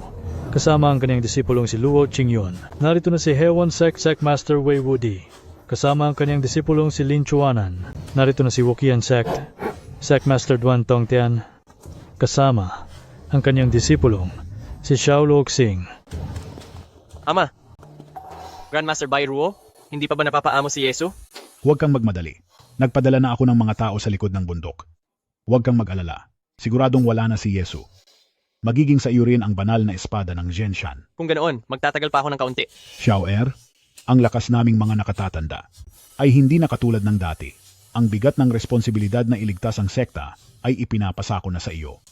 kasama ang kanyang disipulong si Luo Qingyuan. Narito na si Hewan Sek Master Wei Wudi, kasama ang kanyang disipulong si Lin Chuanan. Narito na si Wuqian Sek Master Duan Tongtian, kasama ang kanyang disipulong si Xiao Luoxing. Ama, Grandmaster Bairuo, hindi pa ba napapaamo si Yesu? Huwag kang magmadali. Nagpadala na ako ng mga tao sa likod ng bundok. Huwag kang mag-alala. Siguradong wala na si Yesu. Magiging sa iyo rin ang banal na espada ng Zhenshan. Kung ganoon, magtatagal pa ako ng kaunti. Xiao Er, ang lakas naming mga nakatatanda ay hindi na katulad ng dati. Ang bigat ng responsibilidad na iligtas ang sekta ay ipinapasako na sa iyo.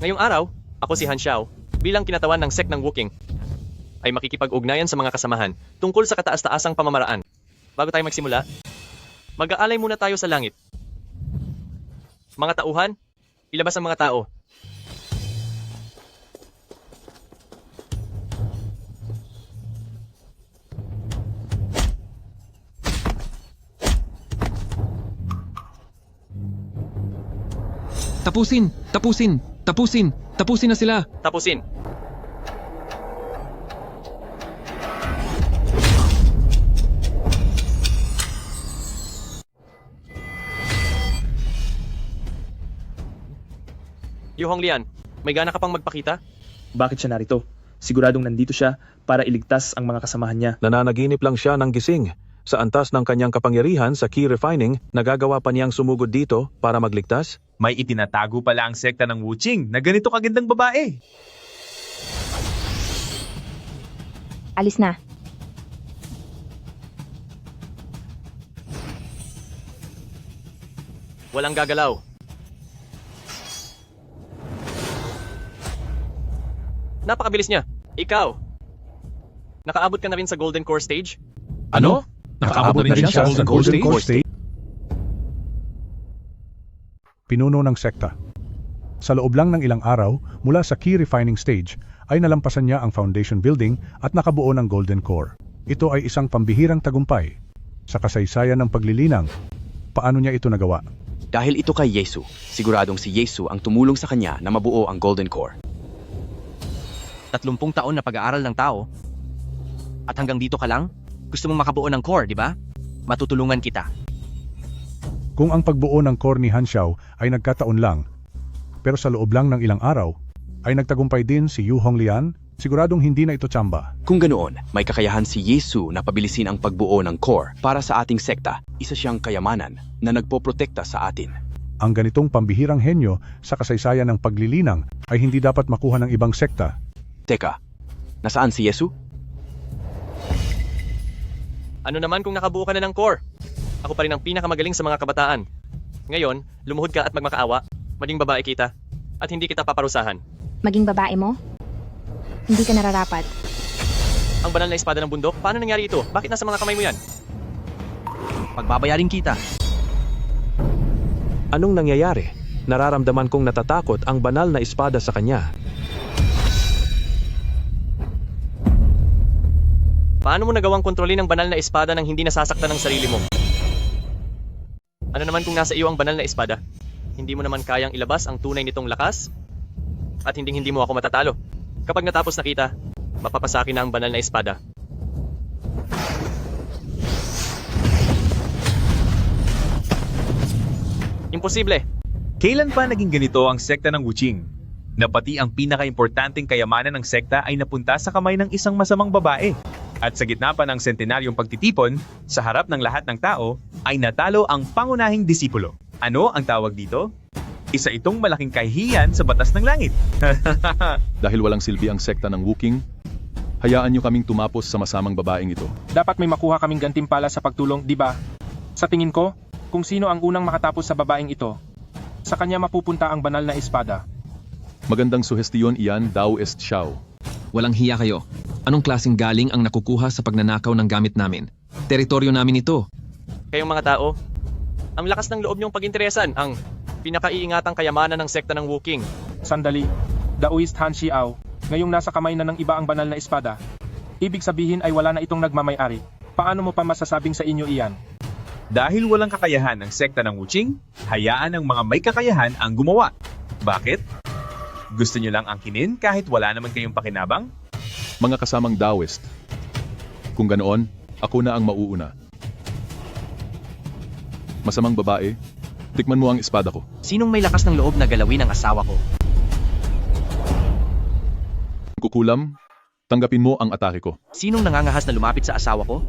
Ngayong araw, ako si Han Xiao, bilang kinatawan ng sect ng Wuqing. ay makikipag-ugnayan sa mga kasamahan tungkol sa kataas-taasang pamamaraan. Bago tayo magsimula, mag-aalay muna tayo sa langit. Mga tauhan, ilabas ang mga tao. Tapusin! Tapusin! Tapusin! Tapusin na sila! Tapusin! Yu Honglian, may gana ka pang magpakita? Bakit siya narito? Siguradong nandito siya para iligtas ang mga kasamahan niya. Nananaginip lang siya ng gising. Sa antas ng kanyang kapangyarihan sa key refining, nagagawa pa niyang sumugod dito para magligtas? May itinatago pala ang sekta ng Wuching na ganito kagandang babae. Alis na. Walang gagalaw. Napakabilis niya. Ikaw, nakaabot ka na rin sa Golden Core stage? Ano? Nakaabot na rin siya sa Golden Core State? Pinuno ng sekta. Sa loob lang ng ilang araw, mula sa key refining stage, ay nalampasan niya ang foundation building at nakabuo ng Golden Core. Ito ay isang pambihirang tagumpay. Sa kasaysayan ng paglilinang, paano niya ito nagawa? Dahil ito kay Yesu, siguradong si Yesu ang tumulong sa kanya na mabuo ang Golden Core. 30 taon na pag-aaral ng tao. At hanggang dito ka lang? Gusto mong makabuo ng core, di ba? Matutulungan kita. Kung ang pagbuo ng core ni Han Xiao ay nagkataon lang, pero sa loob lang ng ilang araw, ay nagtagumpay din si Yu Honglian, siguradong hindi na ito tsamba. Kung ganoon, may kakayahan si Yesu na pabilisin ang pagbuo ng core para sa ating sekta. Isa siyang kayamanan na nagpoprotekta sa atin. Ang ganitong pambihirang henyo sa kasaysayan ng paglilinang ay hindi dapat makuha ng ibang sekta. Teka, nasaan si Yesu? Ano naman kung nakabuo ka na ng core? Ako pa rin ang pinakamagaling sa mga kabataan. Ngayon, lumuhod ka at magmakaawa, maging babae kita, at hindi kita paparusahan. Maging babae mo? Hindi ka nararapat. Ang banal na espada ng bundok, paano nangyari ito? Bakit nasa mga kamay mo yan? Pagbabayarin kita. Anong nangyayari? Nararamdaman kong natatakot ang banal na espada sa kanya. Paano mo nagawang kontrolin ang banal na espada nang hindi nasasaktan ng sarili mo? Ano naman kung nasa iyo ang banal na espada? Hindi mo naman kayang ilabas ang tunay nitong lakas? At hindi mo ako matatalo. Kapag natapos na kita, mapapasakin na ang banal na espada. Imposible! Kailan pa naging ganito ang sekta ng Wuching? Na pati ang pinaka-importanting kayamanan ng sekta ay napunta sa kamay ng isang masamang babae. At sa gitna pa ng sentenaryong pagtitipon, sa harap ng lahat ng tao, ay natalo ang pangunahing disipulo. Ano ang tawag dito? Isa itong malaking kahihiyan sa batas ng langit. Dahil walang silbi ang sekta ng Wuking, hayaan niyo kaming tumapos sa masamang babaeng ito. Dapat may makuha kaming gantimpala sa pagtulong, di ba? Sa tingin ko, kung sino ang unang makatapos sa babaeng ito, sa kanya mapupunta ang banal na espada. Magandang suhestiyon iyan, Dao Est Xiao. Walang hiya kayo. Anong klaseng galing ang nakukuha sa pagnanakaw ng gamit namin? Teritoryo namin ito. Kayong mga tao, ang lakas ng loob niyong paginteresan ang pinakaiingatang kayamanan ng sekta ng Wuking. Sandali, Daoist Han Xiao, ngayong nasa kamay na ng iba ang banal na espada. Ibig sabihin ay wala na itong nagmamay-ari. Paano mo pa masasabing sa inyo iyan? Dahil walang kakayahan ng sekta ng Wuching, hayaan ang mga may kakayahan ang gumawa. Bakit? Gusto niyo lang angkinin kahit wala naman kayong pakinabang? Mga kasamang Daoist. Kung ganoon, ako na ang mauuna. Masamang babae, tikman mo ang espada ko. Sinong may lakas ng loob na galawin ang asawa ko? Kukulam, tanggapin mo ang atake ko. Sinong nangangahas na lumapit sa asawa ko?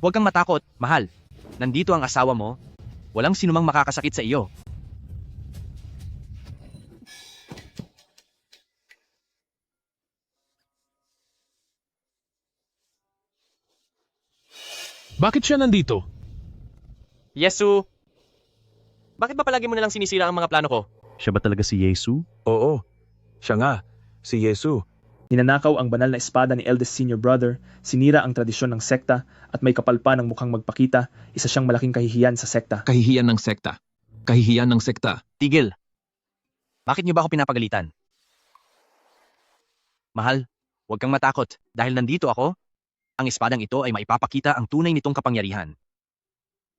Huwag kang matakot, mahal. Nandito ang asawa mo. Walang sinumang makakasakit sa iyo. Bakit siya nandito? Yesu, Bakit ba palagi mo nalang sinisira ang mga plano ko? Siya ba talaga si Yesu? Oo, siya nga, si Yesu. Ninanakaw ang banal na espada ni eldest senior brother, sinira ang tradisyon ng sekta, at may kapal pa ng mukhang magpakita, isa siyang malaking kahihiyan sa sekta. Kahihiyan ng sekta. Kahihiyan ng sekta. Tigil. Bakit niyo ba ako pinapagalitan? Mahal, huwag kang matakot. Dahil nandito ako, ang espadang ito ay maipapakita ang tunay nitong kapangyarihan.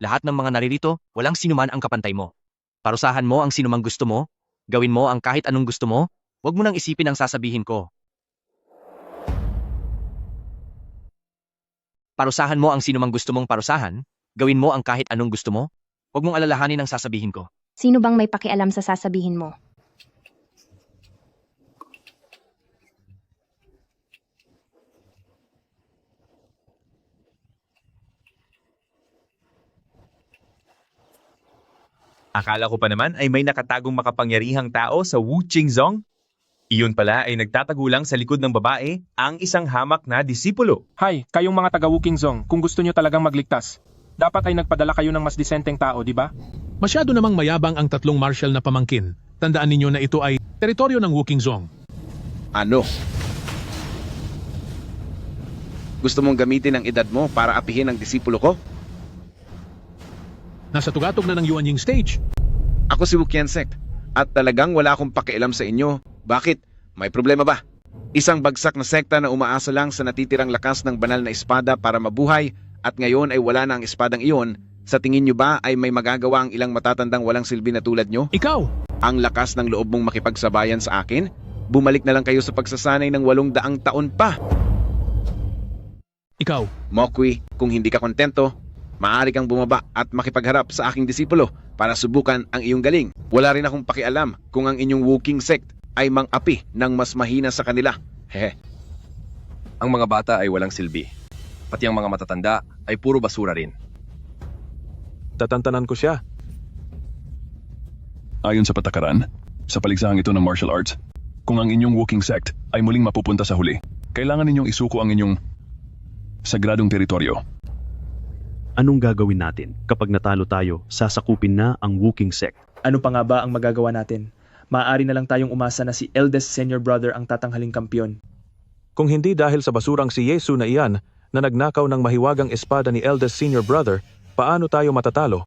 Lahat ng mga naririto, walang sinuman ang kapantay mo. Parusahan mo ang sinumang gusto mo, gawin mo ang kahit anong gusto mo, huwag mo nang isipin ang sasabihin ko. Parusahan mo ang sinumang gusto mong parusahan, gawin mo ang kahit anong gusto mo, huwag mong alalahanin ang sasabihin ko. Sino bang may pakialam sa sasabihin mo? Akala ko pa naman ay may nakatagong makapangyarihang tao sa Wu Qingzong. Iyon pala ay nagtatago lang sa likod ng babae, ang isang hamak na disipulo. Hay, kayong mga taga Wukingzong, kung gusto nyo talagang magligtas, dapat ay nagpadala kayo ng mas disenteng tao, di ba? Masyado namang mayabang ang tatlong marshal na pamangkin. Tandaan ninyo na ito ay teritoryo ng Wukingzong. Ano? Gusto mong gamitin ang edad mo para apihin ang disipulo ko? Nasa tugatog na ng Yuanying stage. Ako si Wu Qiansek at talagang wala akong pakialam sa inyo. Bakit? May problema ba? Isang bagsak na sekta na umaasa lang sa natitirang lakas ng banal na espada para mabuhay at ngayon ay wala na ang espadang iyon. Sa tingin nyo ba ay may magagawa ang ilang matatandang walang silbi na tulad nyo? Ikaw! Ang lakas ng loob mong makipagsabayan sa akin? Bumalik na lang kayo sa pagsasanay ng 800 taon pa. Ikaw! Mokwi, kung hindi ka kontento, maaari kang bumaba at makipagharap sa aking disipulo para subukan ang iyong galing. Wala rin akong pakialam kung ang inyong Wukong sect ay mang-api ng mas mahina sa kanila. Hehe. Ang mga bata ay walang silbi. Pati ang mga matatanda ay puro basura rin. Tatantanan ko siya. Ayon sa patakaran, sa paligsahang ito ng martial arts, kung ang inyong Wukong sect ay muling mapupunta sa huli, kailangan ninyong isuko ang inyong sagradong teritoryo. Anong gagawin natin kapag natalo tayo, sasakupin na ang Wukong sect? Ano pa nga ba ang magagawa natin? Maaari na lang tayong umasa na si eldest senior brother ang tatanghaling kampiyon. Kung hindi dahil sa basurang si Yesu na iyan na nagnakaw ng mahiwagang espada ni eldest senior brother, paano tayo matatalo?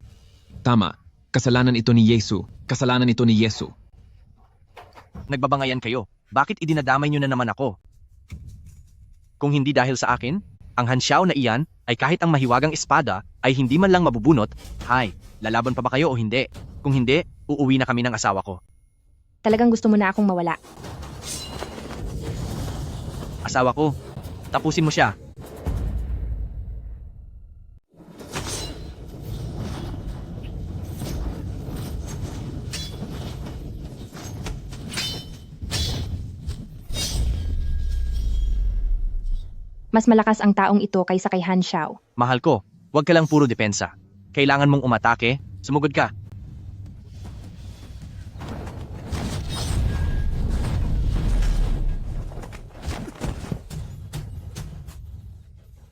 Tama. Kasalanan ito ni Yesu. Kasalanan ito ni Yesu. Nagbabangayan kayo. Bakit idinadamay nyo na naman ako? Kung hindi dahil sa akin, ang Hanxiao na iyan ay kahit ang mahiwagang espada ay hindi man lang mabubunot. Hay, lalaban pa ba kayo o hindi? Kung hindi, uuwi na kami ng asawa ko. Talagang gusto mo na akong mawala. Asawa ko, tapusin mo siya. Mas malakas ang taong ito kaysa kay Hanxiao. Mahal ko, huwag ka lang puro depensa. Kailangan mong umatake, sumugod ka.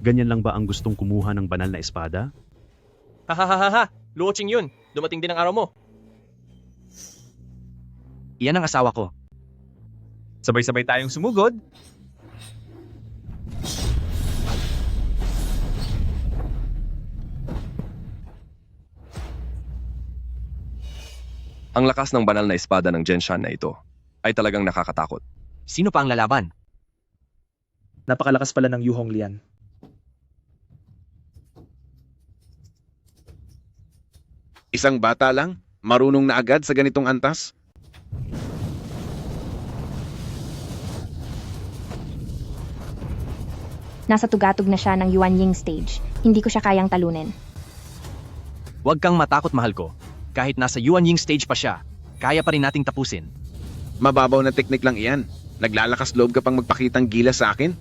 Ganyan lang ba ang gustong kumuha ng banal na espada? Hahaha, Luoching yun. Dumating din ang araw mo. Iyan ang asawa ko. Sabay-sabay tayong sumugod. Ang lakas ng banal na espada ng Zhenshan na ito ay talagang nakakatakot. Sino pa ang lalaban? Napakalakas pala ng Yu Honglian. Isang bata lang, marunong na agad sa ganitong antas? Nasa tugatog na siya ng Yuanying stage. Hindi ko siya kayang talunin. Huwag kang matakot, mahal ko. Kahit nasa Yuanying stage pa siya, kaya pa rin nating tapusin. Mababaw na teknik lang iyan. Naglalakas loob ka pang magpakitang gila sa akin?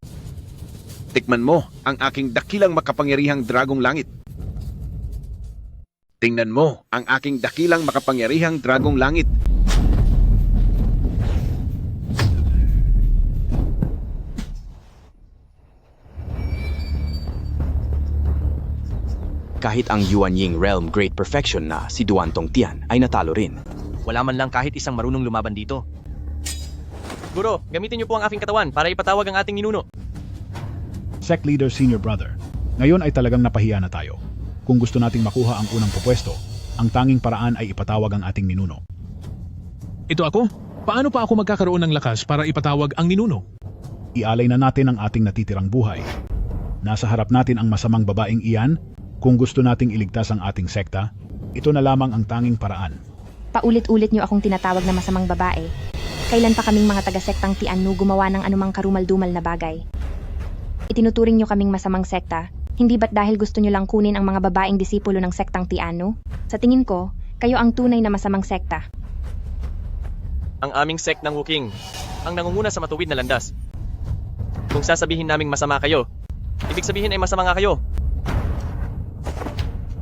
Tikman mo ang aking dakilang makapangyarihang dragong langit. Tingnan mo ang aking dakilang makapangyarihang dragong langit. Kahit ang Yuanying Realm Great Perfection na si Duantong Tian ay natalo rin. Wala man lang kahit isang marunong lumaban dito. Guro, gamitin niyo po ang aking katawan para ipatawag ang ating ninuno. Sect Leader Senior Brother, ngayon ay talagang napahiya na tayo. Kung gusto nating makuha ang unang pupwesto, ang tanging paraan ay ipatawag ang ating ninuno. Ito ako? Paano pa ako magkakaroon ng lakas para ipatawag ang ninuno? Ialay na natin ang ating natitirang buhay. Nasa harap natin ang masamang babaeng iyan. Kung gusto nating iligtas ang ating sekta, ito na lamang ang tanging paraan. Paulit-ulit niyo akong tinatawag na masamang babae. Kailan pa kaming mga taga-sektang Tiannu gumawa ng anumang karumal-dumal na bagay? Itinuturing niyo kaming masamang sekta, hindi ba't dahil gusto niyo lang kunin ang mga babaeng disipulo ng sektang Tiannu? Sa tingin ko, kayo ang tunay na masamang sekta. Ang aming sect ng Wuking, ang nangunguna sa matuwid na landas. Kung sasabihin naming masama kayo, ibig sabihin ay masama nga kayo.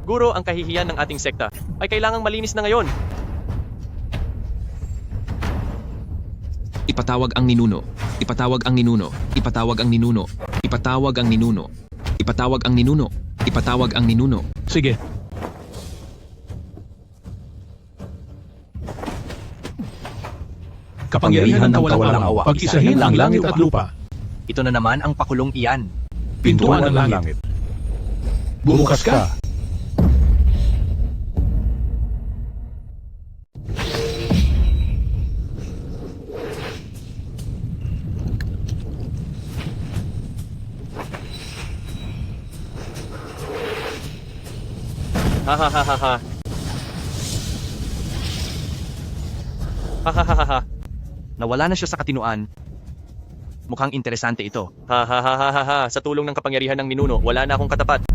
Guro, ang kahihiyan ng ating sekta ay kailangang malinis na ngayon. Ipatawag ang ninuno. Ipatawag ang ninuno. Ipatawag ang ninuno. Ipatawag ang ninuno. Ipatawag ang ninuno. Ipatawag ang ninuno. Sige. Kapangyarihan ng kawalang awa. Pag-isahin ang langit at lupa. Ito na naman ang pakulong iyan. Pintuan ng langit. Bumukas ka. Ha ha ha ha ha. Ha ha ha ha ha. Nawala na siya sa katinuan. Mukhang interesante ito. Ha ha ha ha ha ha. Sa tulong ng kapangyarihan ng ninuno, wala na akong katapat.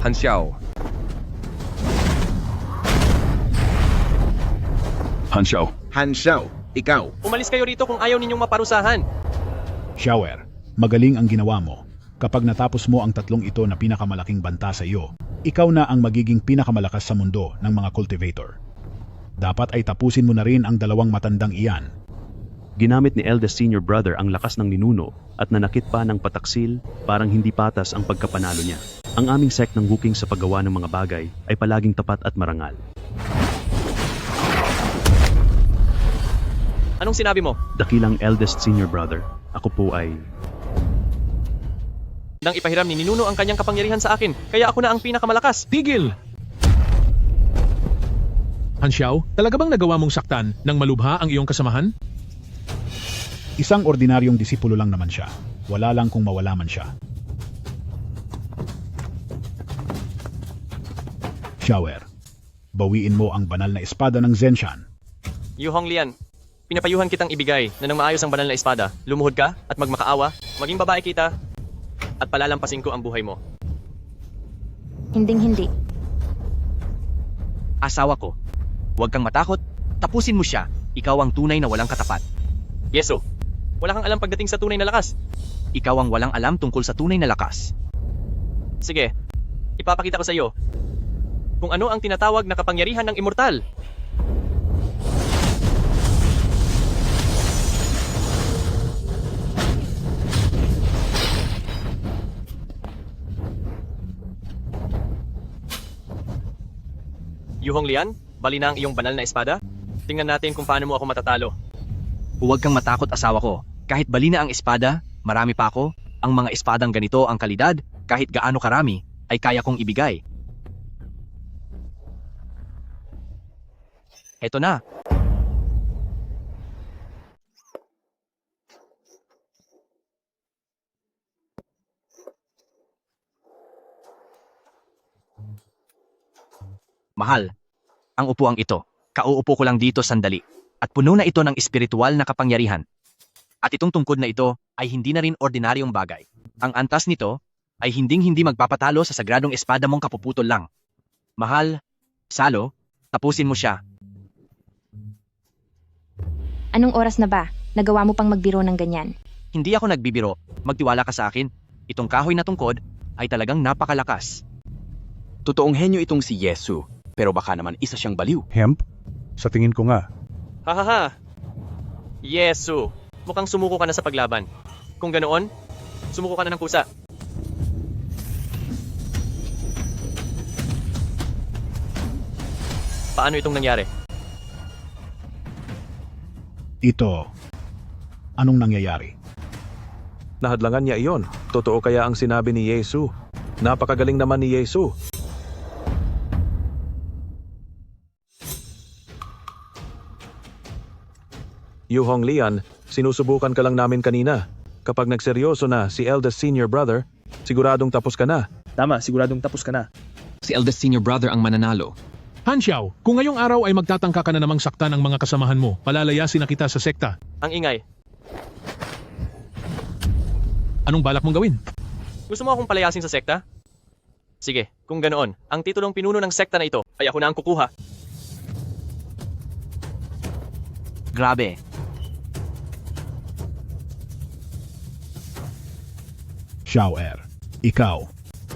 Han Xiao. Han Xiao. Han Xiao, ikaw. Umalis kayo rito kung ayaw ninyong maparusahan. Xiaoer, magaling ang ginawa mo. Kapag natapos mo ang tatlong ito na pinakamalaking banta sa iyo, ikaw na ang magiging pinakamalakas sa mundo ng mga cultivator. Dapat ay tapusin mo na rin ang dalawang matandang iyan. Ginamit ni Eldest Senior Brother ang lakas ng ninuno at nanakit pa ng pataksil, parang hindi patas ang pagkapanalo niya. Ang aming sect ng Wuking sa paggawa ng mga bagay ay palaging tapat at marangal. Anong sinabi mo? Dakilang Eldest Senior Brother, ako po ay... Nang ipahiram ni ninuno ang kanyang kapangyarihan sa akin, kaya ako na ang pinakamalakas. Tigil! Han Xiao, talaga bang nagawa mong saktan ng malubha ang iyong kasamahan? Isang ordinaryong disipulo lang naman siya. Wala lang kung mawala man siya. Xiaoer, bawiin mo ang banal na espada ng Zenshan. Yu Honglian, pinapayuhan kitang ibigay na nang maayos ang banal na espada, lumuhod ka at magmakaawa, maging babae kita, at palalampasin ko ang buhay mo. Hinding-hindi. Asawa ko. Huwag kang matakot. Tapusin mo siya. Ikaw ang tunay na walang katapat. Yeso, wala kang alam pagdating sa tunay na lakas. Ikaw ang walang alam tungkol sa tunay na lakas. Sige, ipapakita ko sa iyo kung ano ang tinatawag na kapangyarihan ng immortal. Yu Honglian, bali na ang iyong banal na espada? Tingnan natin kung paano mo ako matatalo. Huwag kang matakot, asawa ko. Kahit bali na ang espada, marami pa ako. Ang mga espadang ganito ang kalidad, kahit gaano karami, ay kaya kong ibigay. Heto na. Mahal, ang upuang ito, kauupo ko lang dito sandali, at puno na ito ng espiritual na kapangyarihan. At itong tungkod na ito ay hindi na rin ordinaryong bagay. Ang antas nito ay hinding-hindi magpapatalo sa sagradong espada mong kapuputol lang. Mahal, Salo, tapusin mo siya. Anong oras na ba? Nagawa mo pang magbiro ng ganyan? Hindi ako nagbibiro, magtiwala ka sa akin. Itong kahoy na tungkod ay talagang napakalakas. Totoong henyo itong si Yesu. Pero baka naman isa siyang baliw. Hemp? Sa tingin ko nga. Hahaha. Yesu, mukhang sumuko ka na sa paglaban. Kung ganoon, sumuko ka na ng kusa. Paano itong nangyari? Ito, anong nangyayari? Nahadlangan niya iyon. Totoo kaya ang sinabi ni Yesu? Napakagaling naman ni Yesu. Yuhong Lian, sinusubukan ka lang namin kanina. Kapag nagseryoso na si eldest senior brother, siguradong tapos ka na. Tama, siguradong tapos ka na. Si eldest senior brother ang mananalo. Han Xiao, kung ngayong araw ay magtatangka ka na namang sakta ng mga kasamahan mo, palalayasin na kita sa sekta. Ang ingay. Anong balak mong gawin? Gusto mo akong palayasin sa sekta? Sige, kung ganoon, ang titulong pinuno ng sekta na ito ay ako na ang kukuha. Grabe. Xiao ikaw.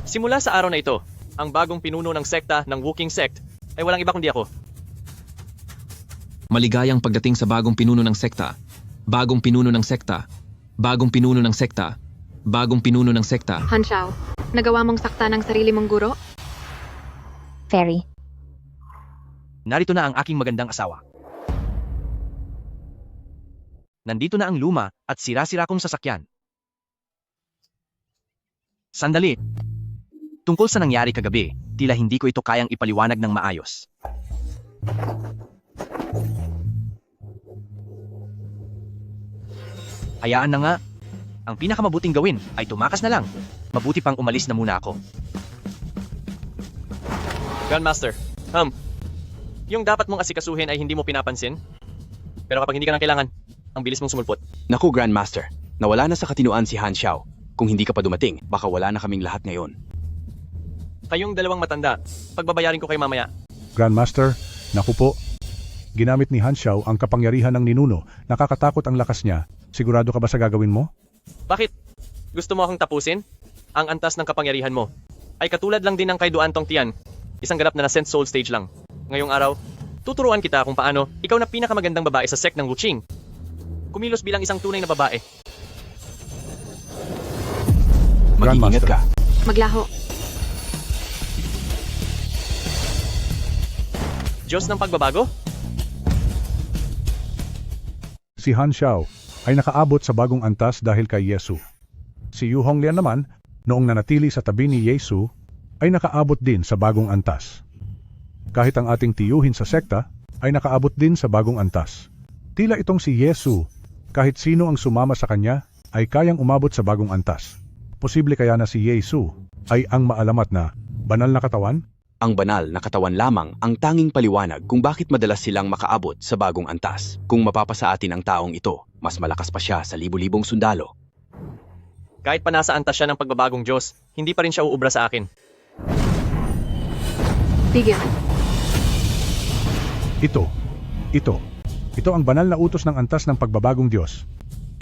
Simula sa araw na ito, ang bagong pinuno ng sekta ng Wookiee Sect ay walang iba kundi ako. Maligayang pagdating sa bagong pinuno ng sekta. Bagong pinuno ng sekta. Bagong pinuno ng sekta. Bagong pinuno ng sekta. Han Xiao, nagawa mong sakta ng sarili mong guro? Fairy. Narito na ang aking magandang asawa. Nandito na ang luma at sira-sira kong sasakyan. Sandali. Tungkol sa nangyari kagabi, tila hindi ko ito kayang ipaliwanag ng maayos. Hayaan na nga. Ang pinakamabuting gawin ay tumakas na lang. Mabuti pang umalis na muna ako. Grandmaster, yung dapat mong asikasuhin ay hindi mo pinapansin? Pero kapag hindi ka na kailangan, ang bilis mong sumulpot. Naku, Grandmaster, nawala na sa katinuan si Han Xiao. Kung hindi ka pa dumating, baka wala na kaming lahat ngayon. Kayong dalawang matanda, pagbabayarin ko kayo mamaya. Grandmaster, naku po. Ginamit ni Han Xiao ang kapangyarihan ng ninuno. Nakakatakot ang lakas niya. Sigurado ka ba sa gagawin mo? Bakit? Gusto mo akong tapusin? Ang antas ng kapangyarihan mo ay katulad lang din ng kay Duan Tong Tian. Isang ganap na Nascent Soul stage lang. Ngayong araw, tuturuan kita kung paano ikaw na pinakamagandang babae sa sect ng Wuqing. Kumilos bilang isang tunay na babae. Mag-iingat ka. Maglaho. Diyos ng pagbabago? Si Han Xiao ay nakaabot sa bagong antas dahil kay Yesu. Si Yu Honglian naman, noong nanatili sa tabi ni Yesu, ay nakaabot din sa bagong antas. Kahit ang ating tiyuhin sa sekta ay nakaabot din sa bagong antas. Tila itong si Yesu, kahit sino ang sumama sa kanya, ay kayang umabot sa bagong antas. Posible kaya na si Yesu ay ang maalamat na banal na katawan? Ang banal na katawan lamang ang tanging paliwanag kung bakit madalas silang makaabot sa bagong antas. Kung mapapasa atin ang taong ito, mas malakas pa siya sa libu-libong sundalo. Kahit pa nasa antas siya ng pagbabagong Diyos, hindi pa rin siya uubra sa akin. Tigil. Ito ang banal na utos ng antas ng pagbabagong Diyos.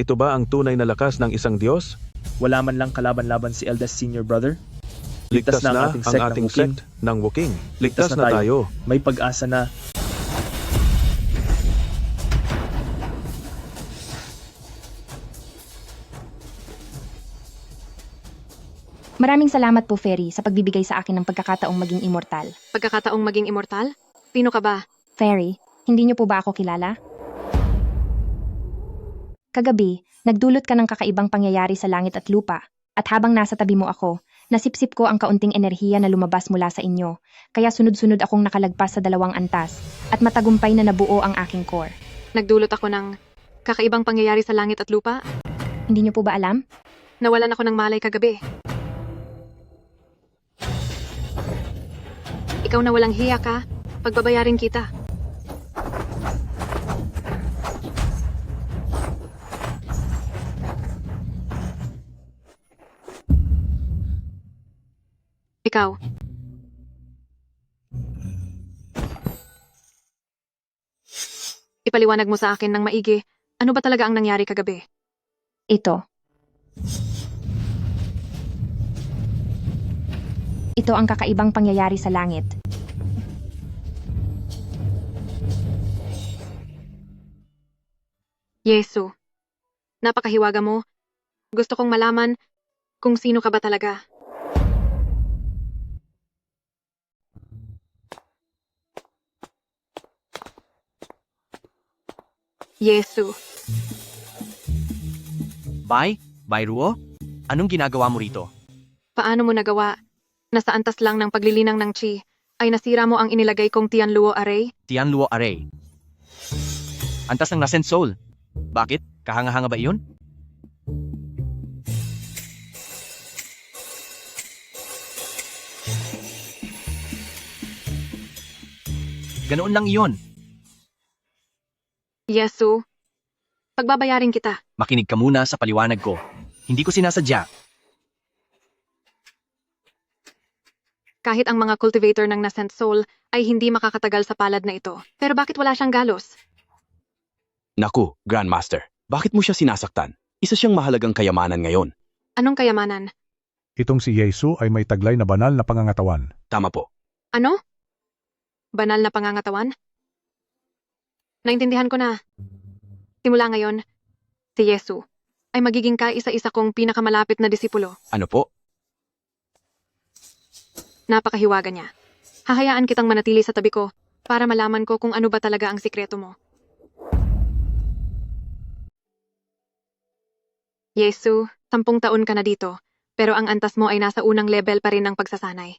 Ito ba ang tunay na lakas ng isang Diyos? Wala man lang kalaban-laban si eldest senior brother? Ligtas na ang ating sect ng Wuqing. Ligtas na tayo. May pag-asa na. Maraming salamat po, Fairy, sa pagbibigay sa akin ng pagkakataong maging immortal. Pagkakataong maging immortal? Sino ka ba? Fairy, hindi niyo po ba ako kilala? Kagabi, nagdulot ka ng kakaibang pangyayari sa langit at lupa, at habang nasa tabi mo ako, nasipsip ko ang kaunting enerhiya na lumabas mula sa inyo, kaya sunod-sunod akong nakalagpas sa 2 antas, at matagumpay na nabuo ang aking core. Nagdulot ako ng kakaibang pangyayari sa langit at lupa? Hindi niyo po ba alam? Nawalan ako ng malay kagabi. Ikaw na walang hiya ka, pagbabayarin kita. Ikaw. Ipaliwanag mo sa akin ng maigi, ano ba talaga ang nangyari kagabi? Ito ang kakaibang pangyayari sa langit. Yesu, napakahiwaga mo. Gusto kong malaman kung sino ka ba talaga. Yesu. Bay? Bay Ruo? Anong ginagawa mo rito? Paano mo nagawa? Nasa antas lang ng paglilinang ng chi, ay nasira mo ang inilagay kong Tianluo array? Tianluo Array. Antas ng Nascent Soul. Bakit? Kahanga-hanga ba iyon? Ganoon lang iyon. Yesu. Pagbabayarin kita. Makinig ka muna sa paliwanag ko. Hindi ko sinasadya. Kahit ang mga cultivator ng Nascent Soul ay hindi makakatagal sa palad na ito. Pero bakit wala siyang galos? Naku, Grandmaster, bakit mo siya sinasaktan? Isa siyang mahalagang kayamanan ngayon. Anong kayamanan? Itong si Yesu ay may taglay na banal na pangangatawan. Tama po. Ano? Banal na pangangatawan? Naintindihan ko na. Simula ngayon, si Yesu ay magiging kaisa-isa kong pinakamalapit na disipulo. Ano po? Napakahiwaga niya. Hahayaan kitang manatili sa tabi ko para malaman ko kung ano ba talaga ang sikreto mo. Yesu, 10 taon ka na dito, pero ang antas mo ay nasa unang level pa rin ng pagsasanay.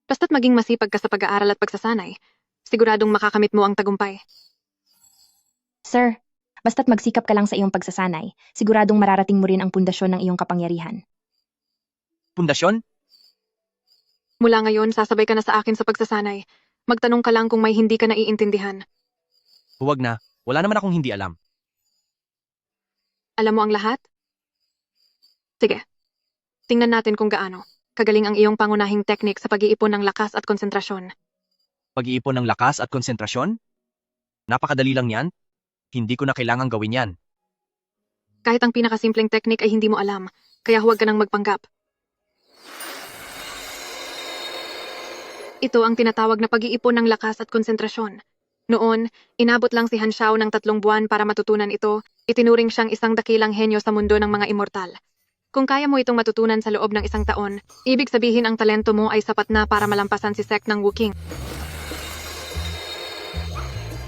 Basta't maging masipag ka sa pag-aaral at pagsasanay, siguradong makakamit mo ang tagumpay. Sir, basta't magsikap ka lang sa iyong pagsasanay, siguradong mararating mo rin ang pundasyon ng iyong kapangyarihan. Pundasyon? Mula ngayon, sasabay ka na sa akin sa pagsasanay. Magtanong ka lang kung may hindi ka naiintindihan. Huwag na. Wala naman akong hindi alam. Alam mo ang lahat? Sige. Tingnan natin kung gaano kagaling ang iyong pangunahing teknik sa pag-iipon ng lakas at konsentrasyon. Pag-iipon ng lakas at konsentrasyon? Napakadali lang yan. Hindi ko na kailangang gawin yan. Kahit ang pinakasimpleng teknik ay hindi mo alam, kaya huwag ka nang magpanggap. Ito ang tinatawag na pag-iipon ng lakas at konsentrasyon. Noon, inabot lang si Han Xiao ng 3 buwan para matutunan ito, itinuring siyang isang dakilang henyo sa mundo ng mga immortal. Kung kaya mo itong matutunan sa loob ng 1 taon, ibig sabihin ang talento mo ay sapat na para malampasan si sect ng Wukong.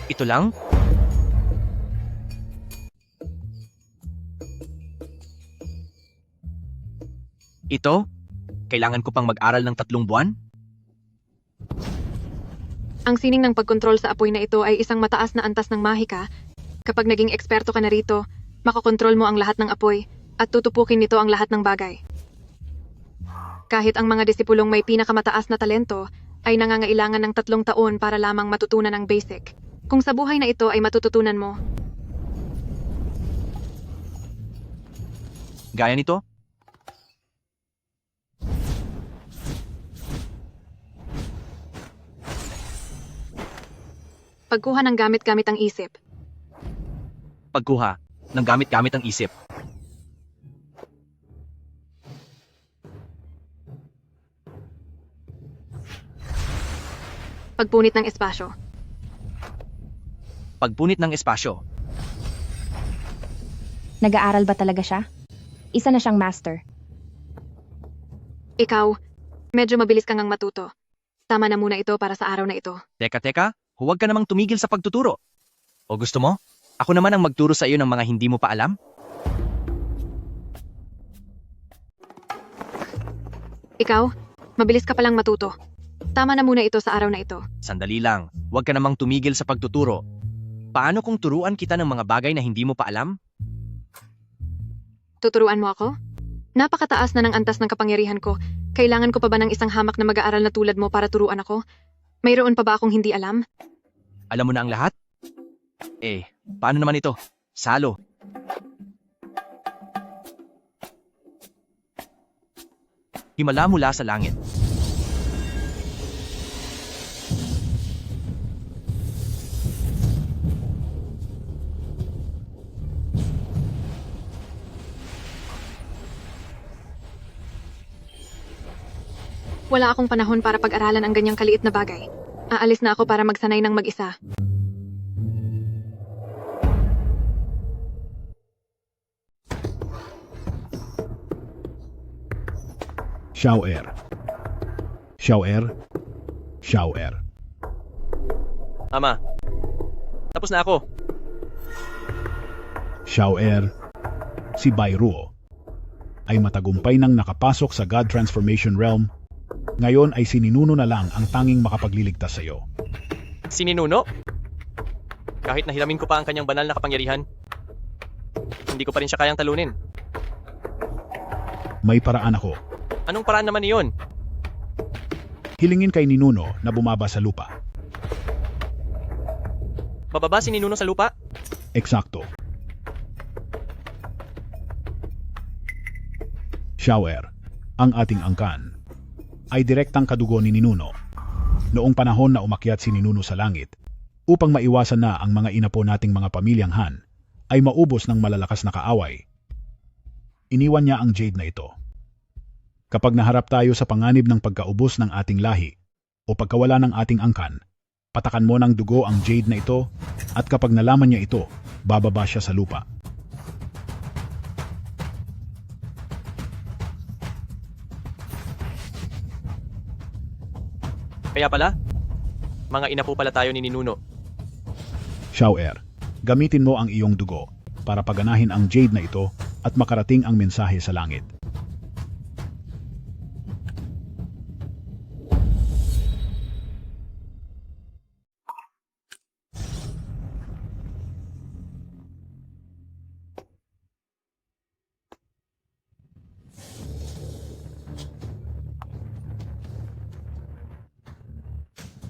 Ito lang? Ito? Kailangan ko pang mag-aral ng 3 buwan? Ang sining ng pagkontrol sa apoy na ito ay isang mataas na antas ng mahika. Kapag naging eksperto ka na rito, makakontrol mo ang lahat ng apoy at tutupukin nito ang lahat ng bagay. Kahit ang mga disipulong may pinakamataas na talento ay nangangailangan ng 3 taon para lamang matutunan ang basic. Kung sa buhay na ito ay matututunan mo. Gaya nito? Pagkuha ng gamit-gamit ang isip. Pagkuha ng gamit-gamit ang isip. Pagpunit ng espasyo. Pagpunit ng espasyo. Nag-aaral ba talaga siya? Isa na siyang master. Ikaw, medyo mabilis kang matuto. Tama na muna ito para sa araw na ito. Teka, huwag ka namang tumigil sa pagtuturo. O gusto mo? Ako naman ang magturo sa iyo ng mga hindi mo pa alam? Ikaw, mabilis ka palang matuto. Tama na muna ito sa araw na ito. Sandali lang, huwag ka namang tumigil sa pagtuturo. Paano kung turuan kita ng mga bagay na hindi mo pa alam? Tuturuan mo ako? Napakataas na ng antas ng kapangyarihan ko. Kailangan ko pa ba ng isang hamak na mag-aaral na tulad mo para turuan ako? Mayroon pa ba akong hindi alam? Alam mo na ang lahat? Paano naman ito? Salo. Himala mula sa langit. Wala akong panahon para pag-aralan ang ganyang kaliit na bagay. Aalis na ako para magsanay ng mag-isa. Xiao-er. Xiao-er. Xiao-er. Ama, tapos na ako. Xiaoer, si Bai Ruo, ay matagumpay nang nakapasok sa God Transformation Realm. Ngayon ay si Ninuno na lang ang tanging makapagliligtas sa iyo. Si Ninuno? Kahit nahilamin ko pa ang kanyang banal na kapangyarihan, hindi ko pa rin siya kayang talunin. May paraan ako. Anong paraan naman iyon? Hilingin kay Ninuno na bumaba sa lupa. Bababa si Ninuno sa lupa? Eksakto. Xiaoer, ang ating angkan, ay direktang kadugo ni Ninuno. Noong panahon na umakyat si Ninuno sa langit, upang maiwasan na ang mga inapo nating mga pamilyang Han, ay maubos ng malalakas na kaaway. Iniwan niya ang jade na ito. Kapag naharap tayo sa panganib ng pagkaubos ng ating lahi o pagkawala ng ating angkan, patakan mo ng dugo ang jade na ito at kapag nalaman niya ito, bababa siya sa lupa. Kaya pala, mga ina po pala tayo ni Ninuno. Xiaoer, gamitin mo ang iyong dugo para paganahin ang jade na ito at makarating ang mensahe sa langit.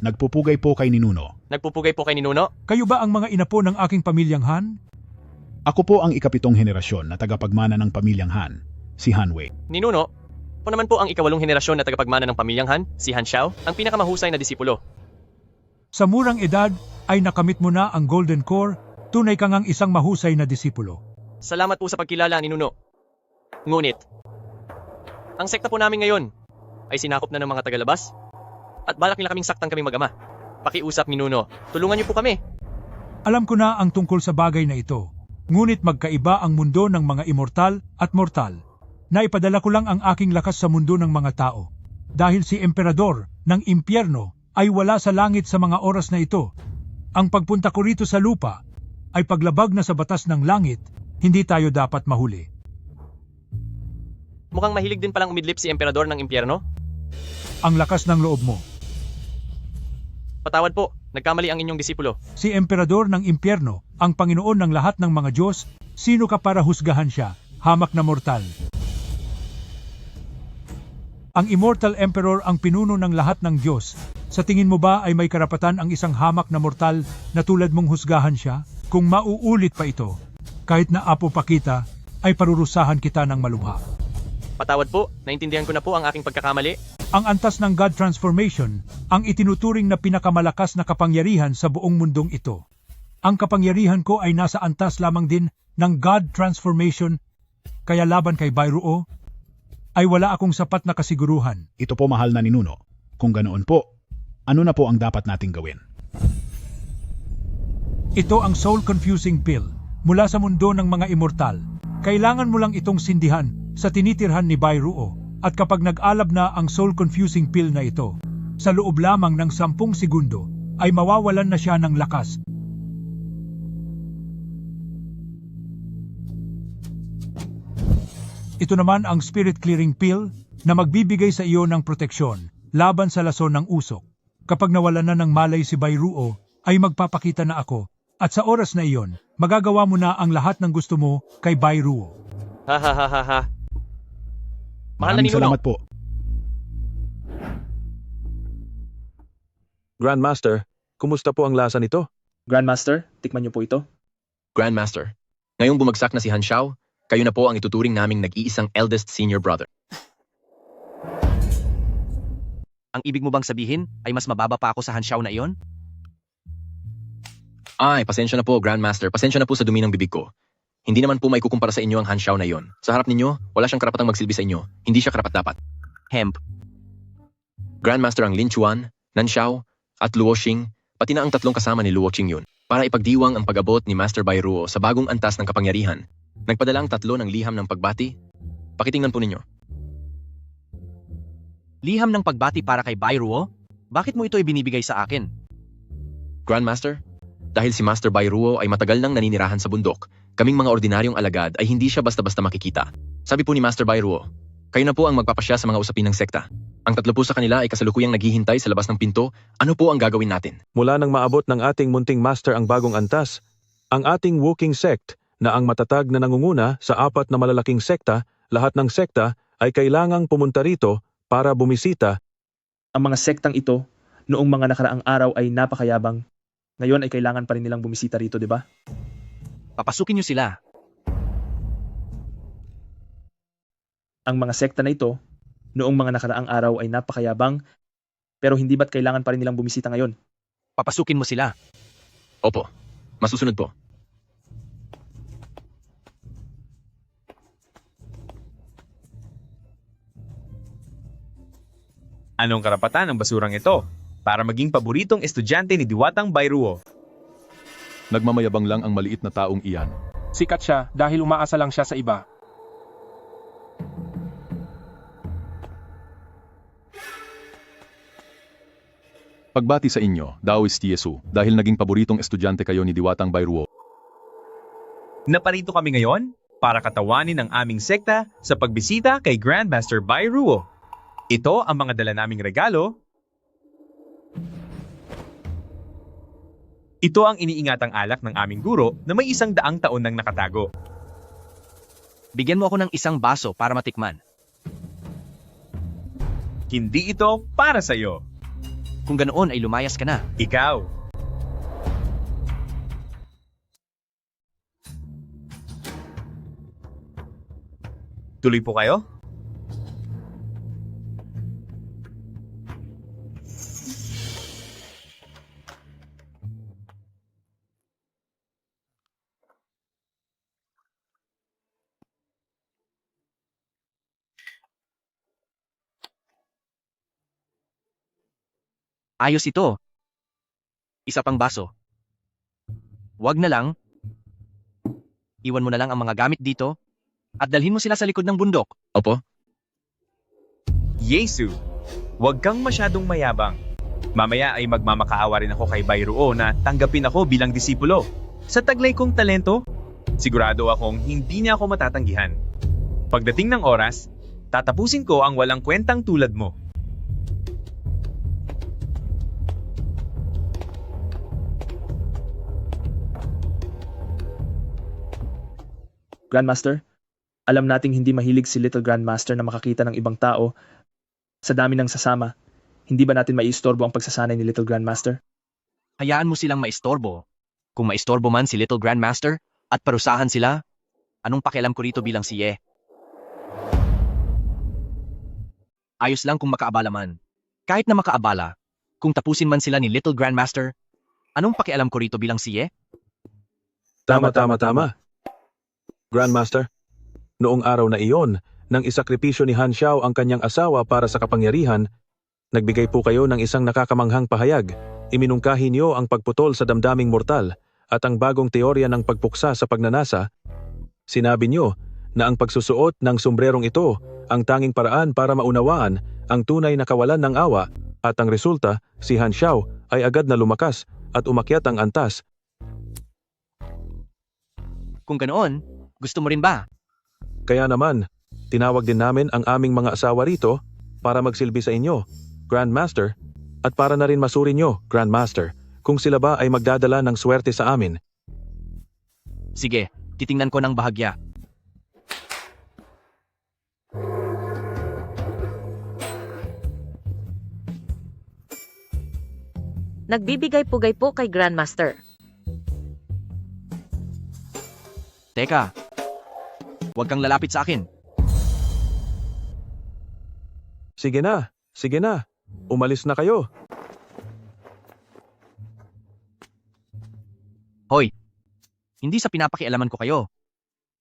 Nagpupugay po kay Ninuno. Nagpupugay po kay Ninuno? Kayo ba ang mga inapo ng aking pamilyang Han? Ako po ang ikapitong henerasyon na tagapagmana ng pamilyang Han, si Han Wei. Ninuno? Ako naman po ang ikawalong henerasyon na tagapagmana ng pamilyang Han, si Han Xiao, ang pinakamahusay na disipulo. Sa murang edad ay nakamit mo na ang Golden Core, tunay kang ang isang mahusay na disipulo. Salamat po sa pagkilala, Ninuno. Ngunit, ang sekta po namin ngayon ay sinakop na ng mga tagalabas at balak nila kaming saktan kaming mag-ama. Pakiusap, Ninuno. Tulungan niyo po kami. Alam ko na ang tungkol sa bagay na ito. Ngunit magkaiba ang mundo ng mga immortal at mortal. Naipadala ko lang ang aking lakas sa mundo ng mga tao. Dahil si Emperador ng Impyerno ay wala sa langit sa mga oras na ito. Ang pagpunta ko rito sa lupa ay paglabag na sa batas ng langit, hindi tayo dapat mahuli. Mukhang mahilig din palang umidlip si Emperador ng Impyerno. Ang lakas ng loob mo. Patawad po, nagkamali ang inyong disipulo. Si Emperador ng Impyerno, ang Panginoon ng lahat ng mga Diyos, sino ka para husgahan siya, hamak na mortal? Ang Immortal Emperor ang pinuno ng lahat ng Diyos. Sa tingin mo ba ay may karapatan ang isang hamak na mortal na tulad mong husgahan siya? Kung mauulit pa ito, kahit na apo pa kita, ay parurusahan kita ng malubha. Patawad po, naintindihan ko na po ang aking pagkakamali. Ang antas ng God Transformation, ang itinuturing na pinakamalakas na kapangyarihan sa buong mundong ito. Ang kapangyarihan ko ay nasa antas lamang din ng God Transformation, kaya laban kay Bai Ruo, ay wala akong sapat na kasiguruhan. Ito po mahal na Ninuno. Kung ganoon po, ano na po ang dapat nating gawin? Ito ang Soul Confusing Pill, mula sa mundo ng mga immortal. Kailangan mo lang itong sindihan sa tinitirhan ni Bai Ruo. At kapag nag-alab na ang soul-confusing pill na ito, sa loob lamang ng 10 segundo, ay mawawalan na siya ng lakas. Ito naman ang spirit clearing pill na magbibigay sa iyo ng proteksyon laban sa lason ng usok. Kapag nawalan na ng malay si Bai Ruo, ay magpapakita na ako. At sa oras na iyon, magagawa mo na ang lahat ng gusto mo kay Bai Ruo. Ha ha ha ha ha. Mahal na Maraming Ninuno. salamat po. Grandmaster, kumusta po ang lasa nito? Grandmaster, tikman niyo po ito. Grandmaster, ngayong bumagsak na si Han Xiao, kayo na po ang ituturing naming nag-iisang eldest senior brother. Ang ibig mo bang sabihin ay mas mababa pa ako sa Han Xiao na iyon? Ay, pasensya na po, Grandmaster. Pasensya na po sa dumi ng bibig ko. Hindi naman po maikukumpara sa inyo ang Han Xiao na iyon. Sa harap ninyo, wala siyang karapatang magsilbi sa inyo. Hindi siya karapat-dapat. Hemp. Grandmaster ang Lin Chuan, Nan Xiao, at Luo Xing, pati na ang tatlong kasama ni Luo Qing yun, para ipagdiwang ang pag-abot ni Master Bai Ruo sa bagong antas ng kapangyarihan. Nagpadala ang tatlo ng liham ng pagbati. Pakitingnan po ninyo. Liham ng pagbati para kay Bai Ruo? Bakit mo ito ibinibigay sa akin? Grandmaster, dahil si Master Bai Ruo ay matagal nang naninirahan sa bundok, kaming mga ordinaryong alagad ay hindi siya basta-basta makikita. Sabi po ni Master Bairuo, kayo na po ang magpapasya sa mga usapin ng sekta. Ang tatlo po sa kanila ay kasalukuyang naghihintay sa labas ng pinto. Ano po ang gagawin natin? Mula nang maabot ng ating munting master ang bagong antas, ang ating Wookiee sect na ang matatag na nangunguna sa 4 na malalaking sekta, lahat ng sekta ay kailangang pumunta rito para bumisita. Ang mga sektang ito, noong mga nakaraang araw ay napakayabang. Ngayon ay kailangan pa rin nilang bumisita rito, di ba? Papasukin niyo sila. Ang mga sekta na ito, noong mga nakaraang araw ay napakayabang, pero hindi ba't kailangan pa rin nilang bumisita ngayon? Papasukin mo sila. Opo, masusunod po. Anong karapatan ng basurang ito para maging paboritong estudyante ni Diwatang Bairuo? Nagmamayabang lang ang maliit na taong iyan. Sikat siya dahil umaasa lang siya sa iba. Pagbati sa inyo, Daoist Yesu, dahil naging paboritong estudyante kayo ni Diwatang Bairuo. Naparito kami ngayon para katawanin ang aming sekta sa pagbisita kay Grandmaster Bairuo. Ito ang mga dala naming regalo. Ito ang iniingatang alak ng aming guro na may 100 taon nang nakatago. Bigyan mo ako ng isang baso para matikman. Hindi ito para sa'yo. Kung ganoon ay lumayas ka na. Ikaw. Tuloy po kayo? Ayos ito. Isa pang baso. Wag na lang. Iwan mo na lang ang mga gamit dito at dalhin mo sila sa likod ng bundok. Opo. Yesu, huwag kang masyadong mayabang. Mamaya ay magmamakaawa rin ako kay Bairuo na tanggapin ako bilang disipulo. Sa taglay kong talento, sigurado akong hindi niya ako matatanggihan. Pagdating ng oras, tatapusin ko ang walang kwentang tulad mo. Grandmaster, alam nating hindi mahilig si Little Grandmaster na makakita ng ibang tao. Sa dami ng sasama, hindi ba natin maiistorbo ang pagsasanay ni Little Grandmaster? Hayaan mo silang maistorbo. Kung maistorbo man si Little Grandmaster at parusahan sila, anong pakialam ko rito bilang si Ye? Ayos lang kung makaabala man. Kahit na makaabala, kung tapusin man sila ni Little Grandmaster, anong pakialam ko rito bilang si Ye? Tama. Grandmaster, noong araw na iyon, nang isakripisyo ni Han Xiao ang kanyang asawa para sa kapangyarihan, nagbigay po kayo ng isang nakakamanghang pahayag. Iminungkahi niyo ang pagputol sa damdaming mortal at ang bagong teorya ng pagpuksa sa pagnanasa. Sinabi niyo na ang pagsusuot ng sombrerong ito ang tanging paraan para maunawaan ang tunay na kawalan ng awa, at ang resulta, si Han Xiao ay agad na lumakas at umakyat ang antas. Kung ganoon, gusto mo rin ba? Kaya naman, tinawag din namin ang aming mga asawa rito para magsilbi sa inyo, Grandmaster, at para na rin masuri nyo, Grandmaster, kung sila ba ay magdadala ng swerte sa amin. Sige, titingnan ko ng bahagya. Nagbibigay-pugay po kay Grandmaster. Teka, huwag kang lalapit sa akin. Sige na, umalis na kayo. Hoy, hindi sa pinapakialaman ko kayo.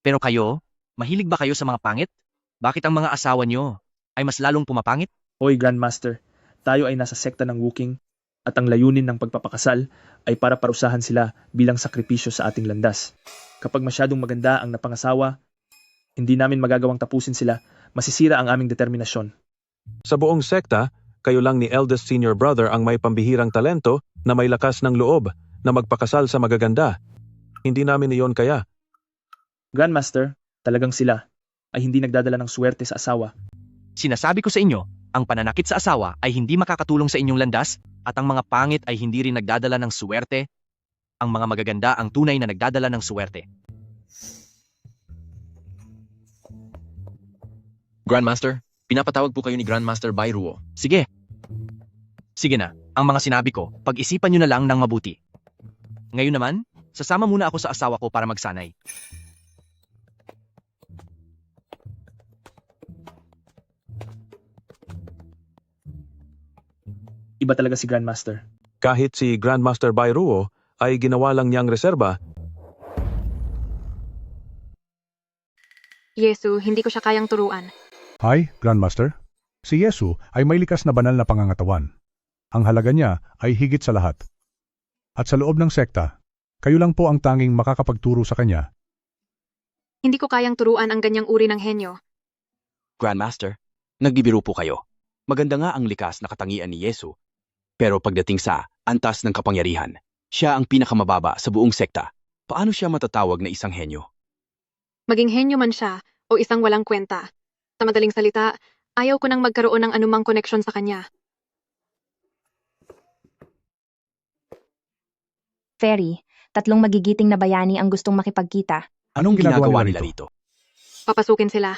Pero kayo, mahilig ba kayo sa mga pangit? Bakit ang mga asawa nyo ay mas lalong pumapangit? Hoy Grandmaster, tayo ay nasa sekta ng Wookiee at ang layunin ng pagpapakasal ay para parusahan sila bilang sakripisyo sa ating landas. Kapag masyadong maganda ang napangasawa, hindi namin magagawang tapusin sila, masisira ang aming determinasyon. Sa buong sekta, kayo lang ni eldest senior brother ang may pambihirang talento na may lakas ng loob na magpakasal sa magaganda. Hindi namin iyon kaya. Grandmaster, talagang sila ay hindi nagdadala ng swerte sa asawa. Sinasabi ko sa inyo, ang pananakit sa asawa ay hindi makakatulong sa inyong landas at ang mga pangit ay hindi rin nagdadala ng swerte. Ang mga magaganda ang tunay na nagdadala ng swerte. Grandmaster, pinapatawag po kayo ni Grandmaster Bairuo. Sige. Sige na, ang mga sinabi ko, pag-isipan nyo na lang ng mabuti. Ngayon naman, sasama muna ako sa asawa ko para magsanay. Iba talaga si Grandmaster. Kahit si Grandmaster Bairuo ay ginawa lang niyang reserba, Yesu, hindi ko siya kayang turuan. Hi, Grandmaster. Si Yesu ay may likas na banal na pangangatawan. Ang halaga niya ay higit sa lahat. At sa loob ng sekta, kayo lang po ang tanging makakapagturo sa kanya. Hindi ko kayang turuan ang ganyang uri ng henyo. Grandmaster, nagbibiro po kayo. Maganda nga ang likas na katangian ni Yesu. Pero pagdating sa antas ng kapangyarihan, siya ang pinakamababa sa buong sekta. Paano siya matatawag na isang henyo? Maging henyo man siya o isang walang kwenta. Sa madaling salita, ayaw ko nang magkaroon ng anumang koneksyon sa kanya. Fairy, 3 magigiting na bayani ang gustong makipagkita. Anong ginagawa nila rito? Papasukin sila.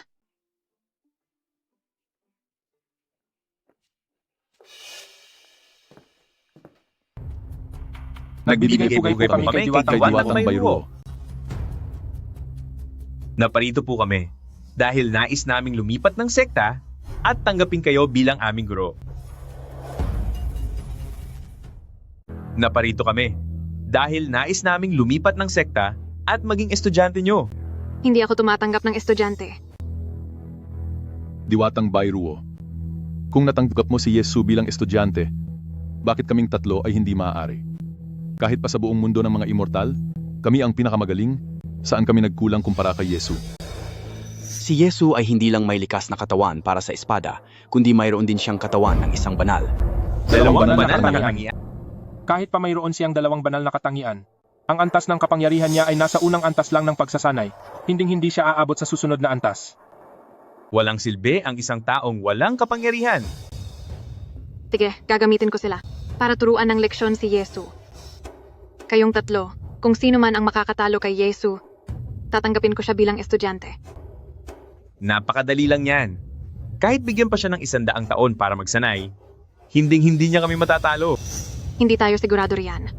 Nagbibigay-pugay po kami kay Diwatang Bairuo. Naparito po kami dahil nais naming lumipat ng sekta at tanggapin kayo bilang aming guro. Naparito kami dahil nais naming lumipat ng sekta at maging estudyante nyo. Hindi ako tumatanggap ng estudyante. Diwatang Bairuo, kung natanggap mo si Yesu bilang estudyante, bakit kaming 3 ay hindi maaari? Kahit pa sa buong mundo ng mga immortal, kami ang pinakamagaling, saan kami nagkulang kumpara kay Yesu? Si Yesu ay hindi lang may likas na katawan para sa espada, kundi mayroon din siyang katawan ng isang banal. Dalawang banal na katangian. Kahit pa mayroon siyang 2 banal na katangian, ang antas ng kapangyarihan niya ay nasa unang antas lang ng pagsasanay, hinding-hindi siya aabot sa susunod na antas. Walang silbi ang isang taong walang kapangyarihan. Sige, gagamitin ko sila para turuan ng leksyon si Yesu. Kayong 3, kung sino man ang makakatalo kay Yesu, tatanggapin ko siya bilang estudyante. Napakadali lang yan. Kahit bigyan pa siya ng 100 taon para magsanay, hinding-hindi niya kami matatalo. Hindi tayo sigurado riyan.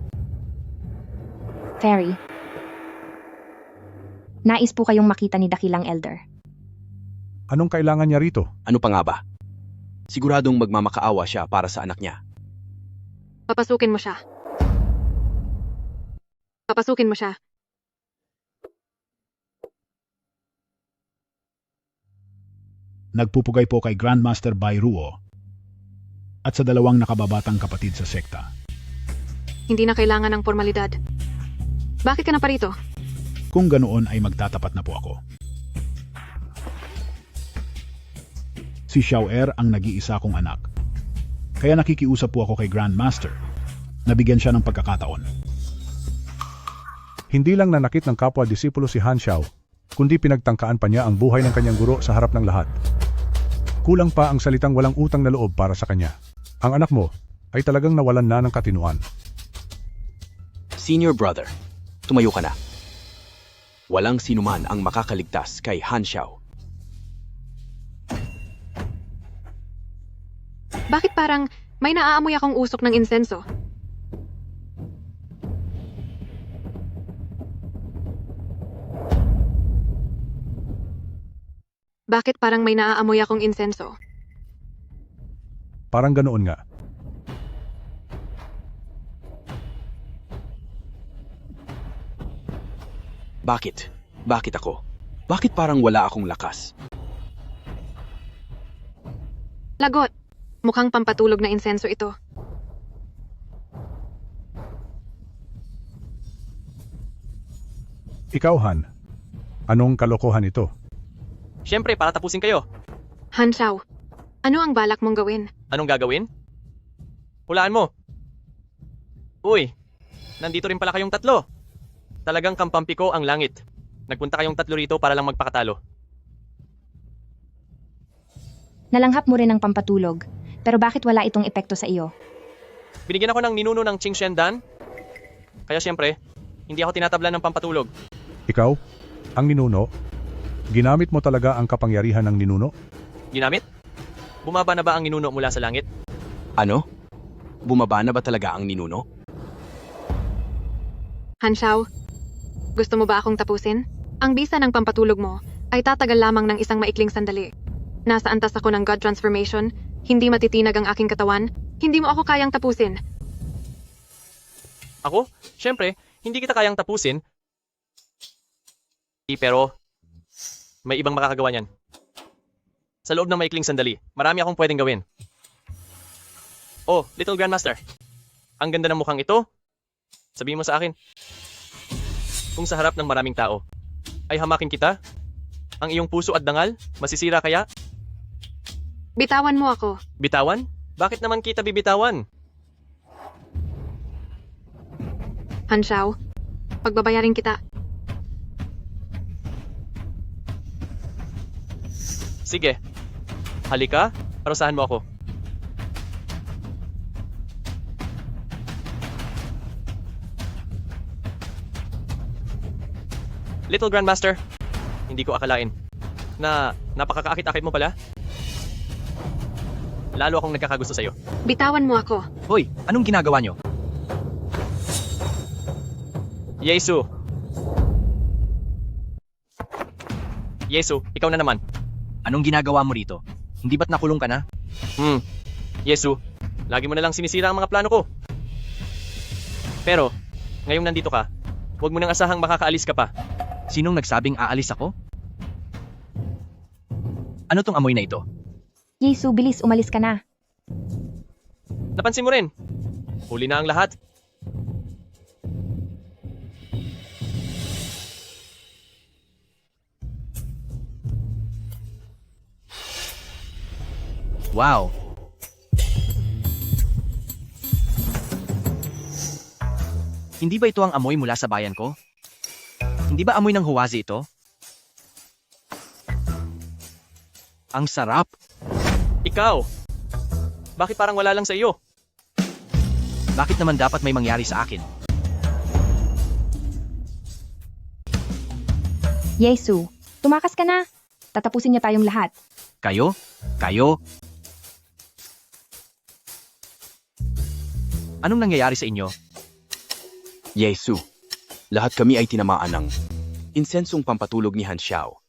Fairy, nais po kayong makita ni Dakilang Elder. Anong kailangan niya rito? Ano pa nga ba? Siguradong magmamakaawa siya para sa anak niya. Papasukin mo siya. Papasukin mo siya. Nagpupugay po kay Grandmaster Bairuo at sa 2 nakababatang kapatid sa sekta. Hindi na kailangan ng formalidad. Bakit ka na parito? Kung ganoon ay magtatapat na po ako. Si Xiaoer ang nag-iisa kong anak. Kaya nakikiusap po ako kay Grandmaster. Nabigyan siya ng pagkakataon. Hindi lang nanakit ng kapwa-disipulo si Han Xiao, kundi pinagtangkaan pa niya ang buhay ng kanyang guro sa harap ng lahat. Kulang pa ang salitang walang utang na loob para sa kanya. Ang anak mo ay talagang nawalan na ng katinuan. Senior brother, tumayo ka na. Walang sinuman ang makakaligtas kay Han Xiao. Bakit parang may naaamoy akong usok ng insenso? Bakit parang may naaamoy akong insenso? Parang ganoon nga. Bakit? Bakit ako? Bakit parang wala akong lakas? Lagot! Mukhang pampatulog na insenso ito. Ikaw, Han, anong kalokohan ito? Siyempre, para tapusin kayo. Han Xiao, ano ang balak mong gawin? Anong gagawin? Hulaan mo. Uy, nandito rin pala kayong 3. Talagang kampampi ko ang langit. Nagpunta kayong tatlo rito para lang magpakatalo. Nalanghap mo rin ng pampatulog, pero bakit wala itong epekto sa iyo? Binigyan ako ng ninuno ng Qing Shendan. Kaya siyempre, hindi ako tinatablan ng pampatulog. Ikaw, ang ninuno, ginamit mo talaga ang kapangyarihan ng ninuno? Ginamit? Bumaba na ba ang ninuno mula sa langit? Ano? Bumaba na ba talaga ang ninuno? Han Xiao, gusto mo ba akong tapusin? Ang bisa ng pampatulog mo ay tatagal lamang ng isang maikling sandali. Nasa antas ako ng God Transformation, hindi matitinag ang aking katawan, hindi mo ako kayang tapusin. Ako? Siyempre, hindi kita kayang tapusin. Pero, may ibang makakagawa niyan. Sa loob ng maikling sandali, marami akong pwedeng gawin. Oh, Little Grandmaster. Ang ganda ng mukhang ito. Sabihin mo sa akin. Kung sa harap ng maraming tao, ay hamakin kita? Ang iyong puso at dangal, masisira kaya? Bitawan mo ako. Bitawan? Bakit naman kita bibitawan? Han Xiao, pagbabayarin kita. Sige. Halika, parusahan mo ako. Little Grandmaster, hindi ko akalain na napakakaakit-akit mo pala. Lalo akong nagkakagusto sa'yo. Bitawan mo ako. Hoy, anong ginagawa nyo? Yesu. Yesu, ikaw na naman. Anong ginagawa mo rito? Hindi ba't nakulong ka na? Yesu, lagi mo na lang sinisira ang mga plano ko. Pero, ngayong nandito ka, huwag mo nang asahang makakaalis ka pa. Sinong nagsabing aalis ako? Ano tong amoy na ito? Yesu, bilis, umalis ka na. Napansin mo rin. Huli na ang lahat. Wow! Hindi ba ito ang amoy mula sa bayan ko? Hindi ba amoy ng huwazi ito? Ang sarap! Ikaw! Bakit parang wala lang sa iyo? Bakit naman dapat may mangyari sa akin? Yesu, tumakas ka na. Tatapusin niya tayong lahat. Kayo? Kayo? Anong nangyayari sa inyo? Yesu, lahat kami ay tinamaan ng insensong pampatulog ni Han Xiao.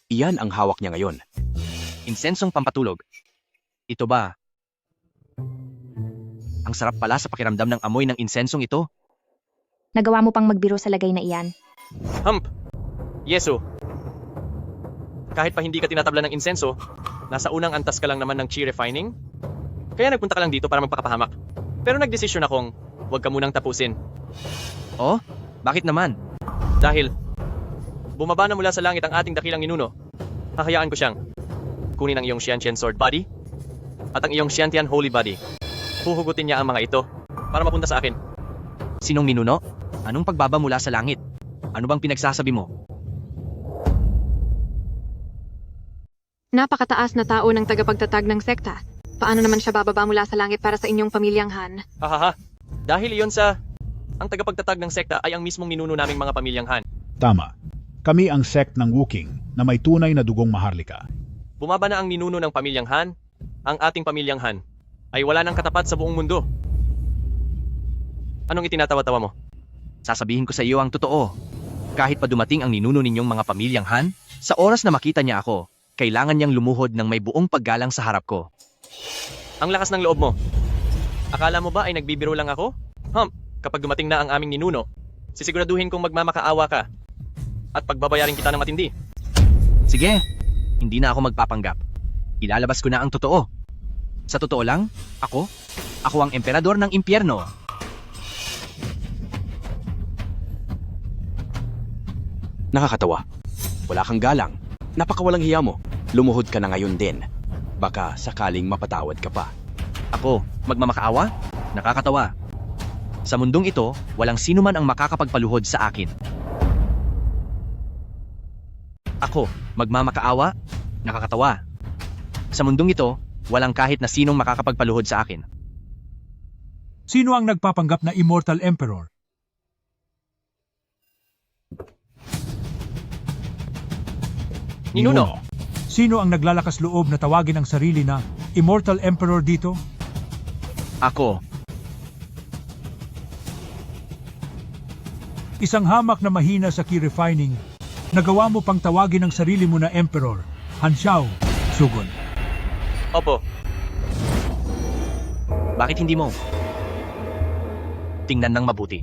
Iyan ang hawak niya ngayon. Insensong pampatulog? Ito ba? Ang sarap pala sa pakiramdam ng amoy ng insensong ito. Nagawa mo pang magbiro sa lagay na iyan. Hump! Yesu! Kahit pa hindi ka tinatabla ng insenso, nasa unang antas ka lang naman ng chi refining? Kaya nagpunta ka lang dito para magpakapahamak. Pero nagdesisyon akong huwag ka munang tapusin. Oh? Bakit naman? Dahil bumaba na mula sa langit ang ating dakilang ninuno. Hahayaan ko siyang kunin ang iyong Xiantian Sword Body at ang iyong Xiantian Holy Body. Huhugutin niya ang mga ito para mapunta sa akin. Sinong ninuno? Anong pagbaba mula sa langit? Ano bang pinagsasabi mo? Napakataas na tao ng tagapagtatag ng sekta. Paano naman siya bababa mula sa langit para sa inyong pamilyang Han? Hahaha. Dahil iyon sa ang tagapagtatag ng sekta ay ang mismong ninuno naming mga pamilyang Han. Tama. Kami ang sect ng Wooking na may tunay na dugong maharlika. Bumaba na ang ninuno ng pamilyang Han. Ang ating pamilyang Han ay wala nang katapat sa buong mundo. Anong itinatawa-tawa mo? Sasabihin ko sa iyo ang totoo. Kahit pa dumating ang ninuno ninyong mga pamilyang Han, sa oras na makita niya ako, kailangan niyang lumuhod ng may buong paggalang sa harap ko. Ang lakas ng loob mo. Akala mo ba ay nagbibiro lang ako? Kapag dumating na ang aming ninuno, sisiguraduhin kong magmamakaawa ka at pagbabayarin kita ng matindi. Sige, hindi na ako magpapanggap. Ilalabas ko na ang totoo. Sa totoo lang, ako ang emperador ng impyerno. Nakakatawa. Wala kang galang. Napakawalang hiya mo. Lumuhod ka na ngayon din. Baka sakaling mapatawad ka pa. Ako, magmamakaawa? Nakakatawa. Sa mundong ito, walang sino man ang makakapagpaluhod sa akin. Ako, magmamakaawa? Nakakatawa. Sa mundong ito, walang kahit na sinong makakapagpaluhod sa akin. Sino ang nagpapanggap na Immortal Emperor? Ninuno. Sino ang naglalakas loob na tawagin ang sarili na Immortal Emperor dito? Ako. Isang hamak na mahina sa key refining, nagawa mo pang tawagin ang sarili mo na Emperor, Han Xiao, Sugon. Opo. Bakit hindi mo? Tingnan ng mabuti.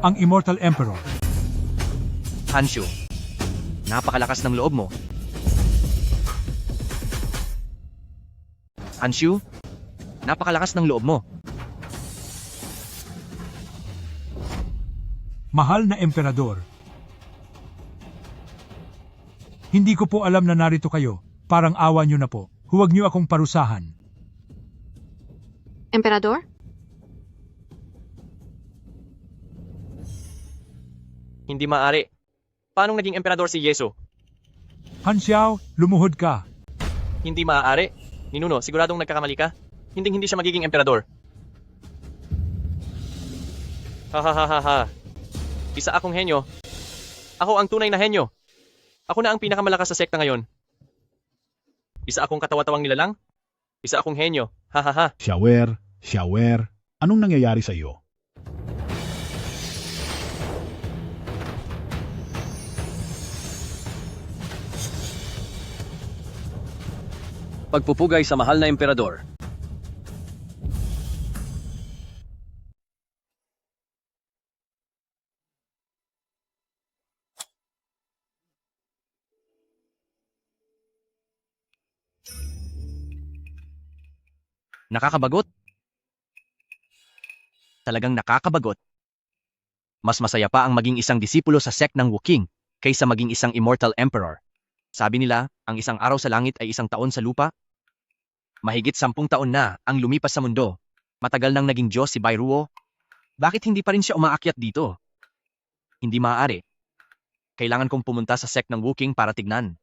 Ang Immortal Emperor. Hanshu, napakalakas ng loob mo. Hanshu, napakalakas ng loob mo. Mahal na Emperador. Hindi ko po alam na narito kayo, parang awa nyo na po. Huwag nyo akong parusahan. Emperador? Hindi maaari. Paano naging emperador si Yesu? Han Xiao, lumuhod ka. Hindi maaari. Ninuno, siguradong nagkakamali ka? Hindi siya magiging emperador. Ha. Isa akong henyo. Ako ang tunay na henyo. Ako na ang pinakamalakas sa sekta ngayon. Isa akong katawa-tawang nilalang. Isa akong henyo. Ha. Xiaoer, anong nangyayari sa iyo? Pagpupugay sa mahal na emperador. Nakakabagot? Talagang nakakabagot. Mas masaya pa ang maging isang disipulo sa sect ng Wukong kaysa maging isang Immortal Emperor. Sabi nila, ang isang araw sa langit ay isang taon sa lupa. Mahigit 10 taon na ang lumipas sa mundo. Matagal nang naging Diyos si Bairuo. Bakit hindi pa rin siya umaakyat dito? Hindi maaari. Kailangan kong pumunta sa sect ng Wukong para tignan.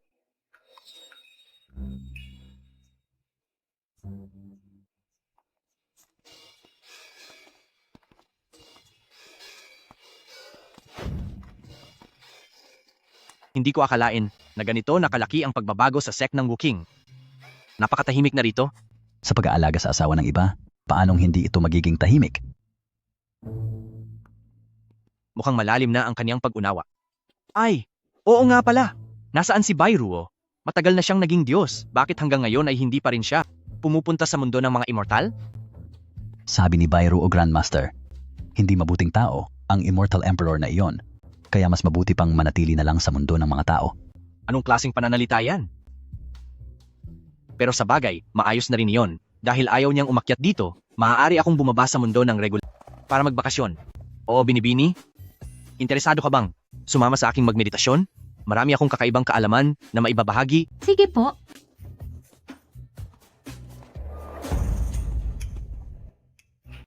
Hindi ko akalain na ganito nakalaki ang pagbabago sa sect ng Wukong. Napakatahimik na rito. Sa pag-aalaga sa asawa ng iba, paanong hindi ito magiging tahimik? Mukhang malalim na ang kaniyang pag-unawa. Ay, oo nga pala. Nasaan si Bairuo? Matagal na siyang naging Diyos. Bakit hanggang ngayon ay hindi pa rin siya pumupunta sa mundo ng mga immortal? Sabi ni Bairuo Grandmaster, hindi mabuting tao ang Immortal Emperor na iyon. Kaya mas mabuti pang manatili na lang sa mundo ng mga tao. Anong klaseng pananalita yan? Pero sa bagay, maayos na rin iyon. Dahil ayaw niyang umakyat dito, maaari akong bumaba sa mundo ng regular para magbakasyon. Oo, Binibini? Interesado ka bang sumama sa aking magmeditasyon? Marami akong kakaibang kaalaman na maibabahagi. Sige po,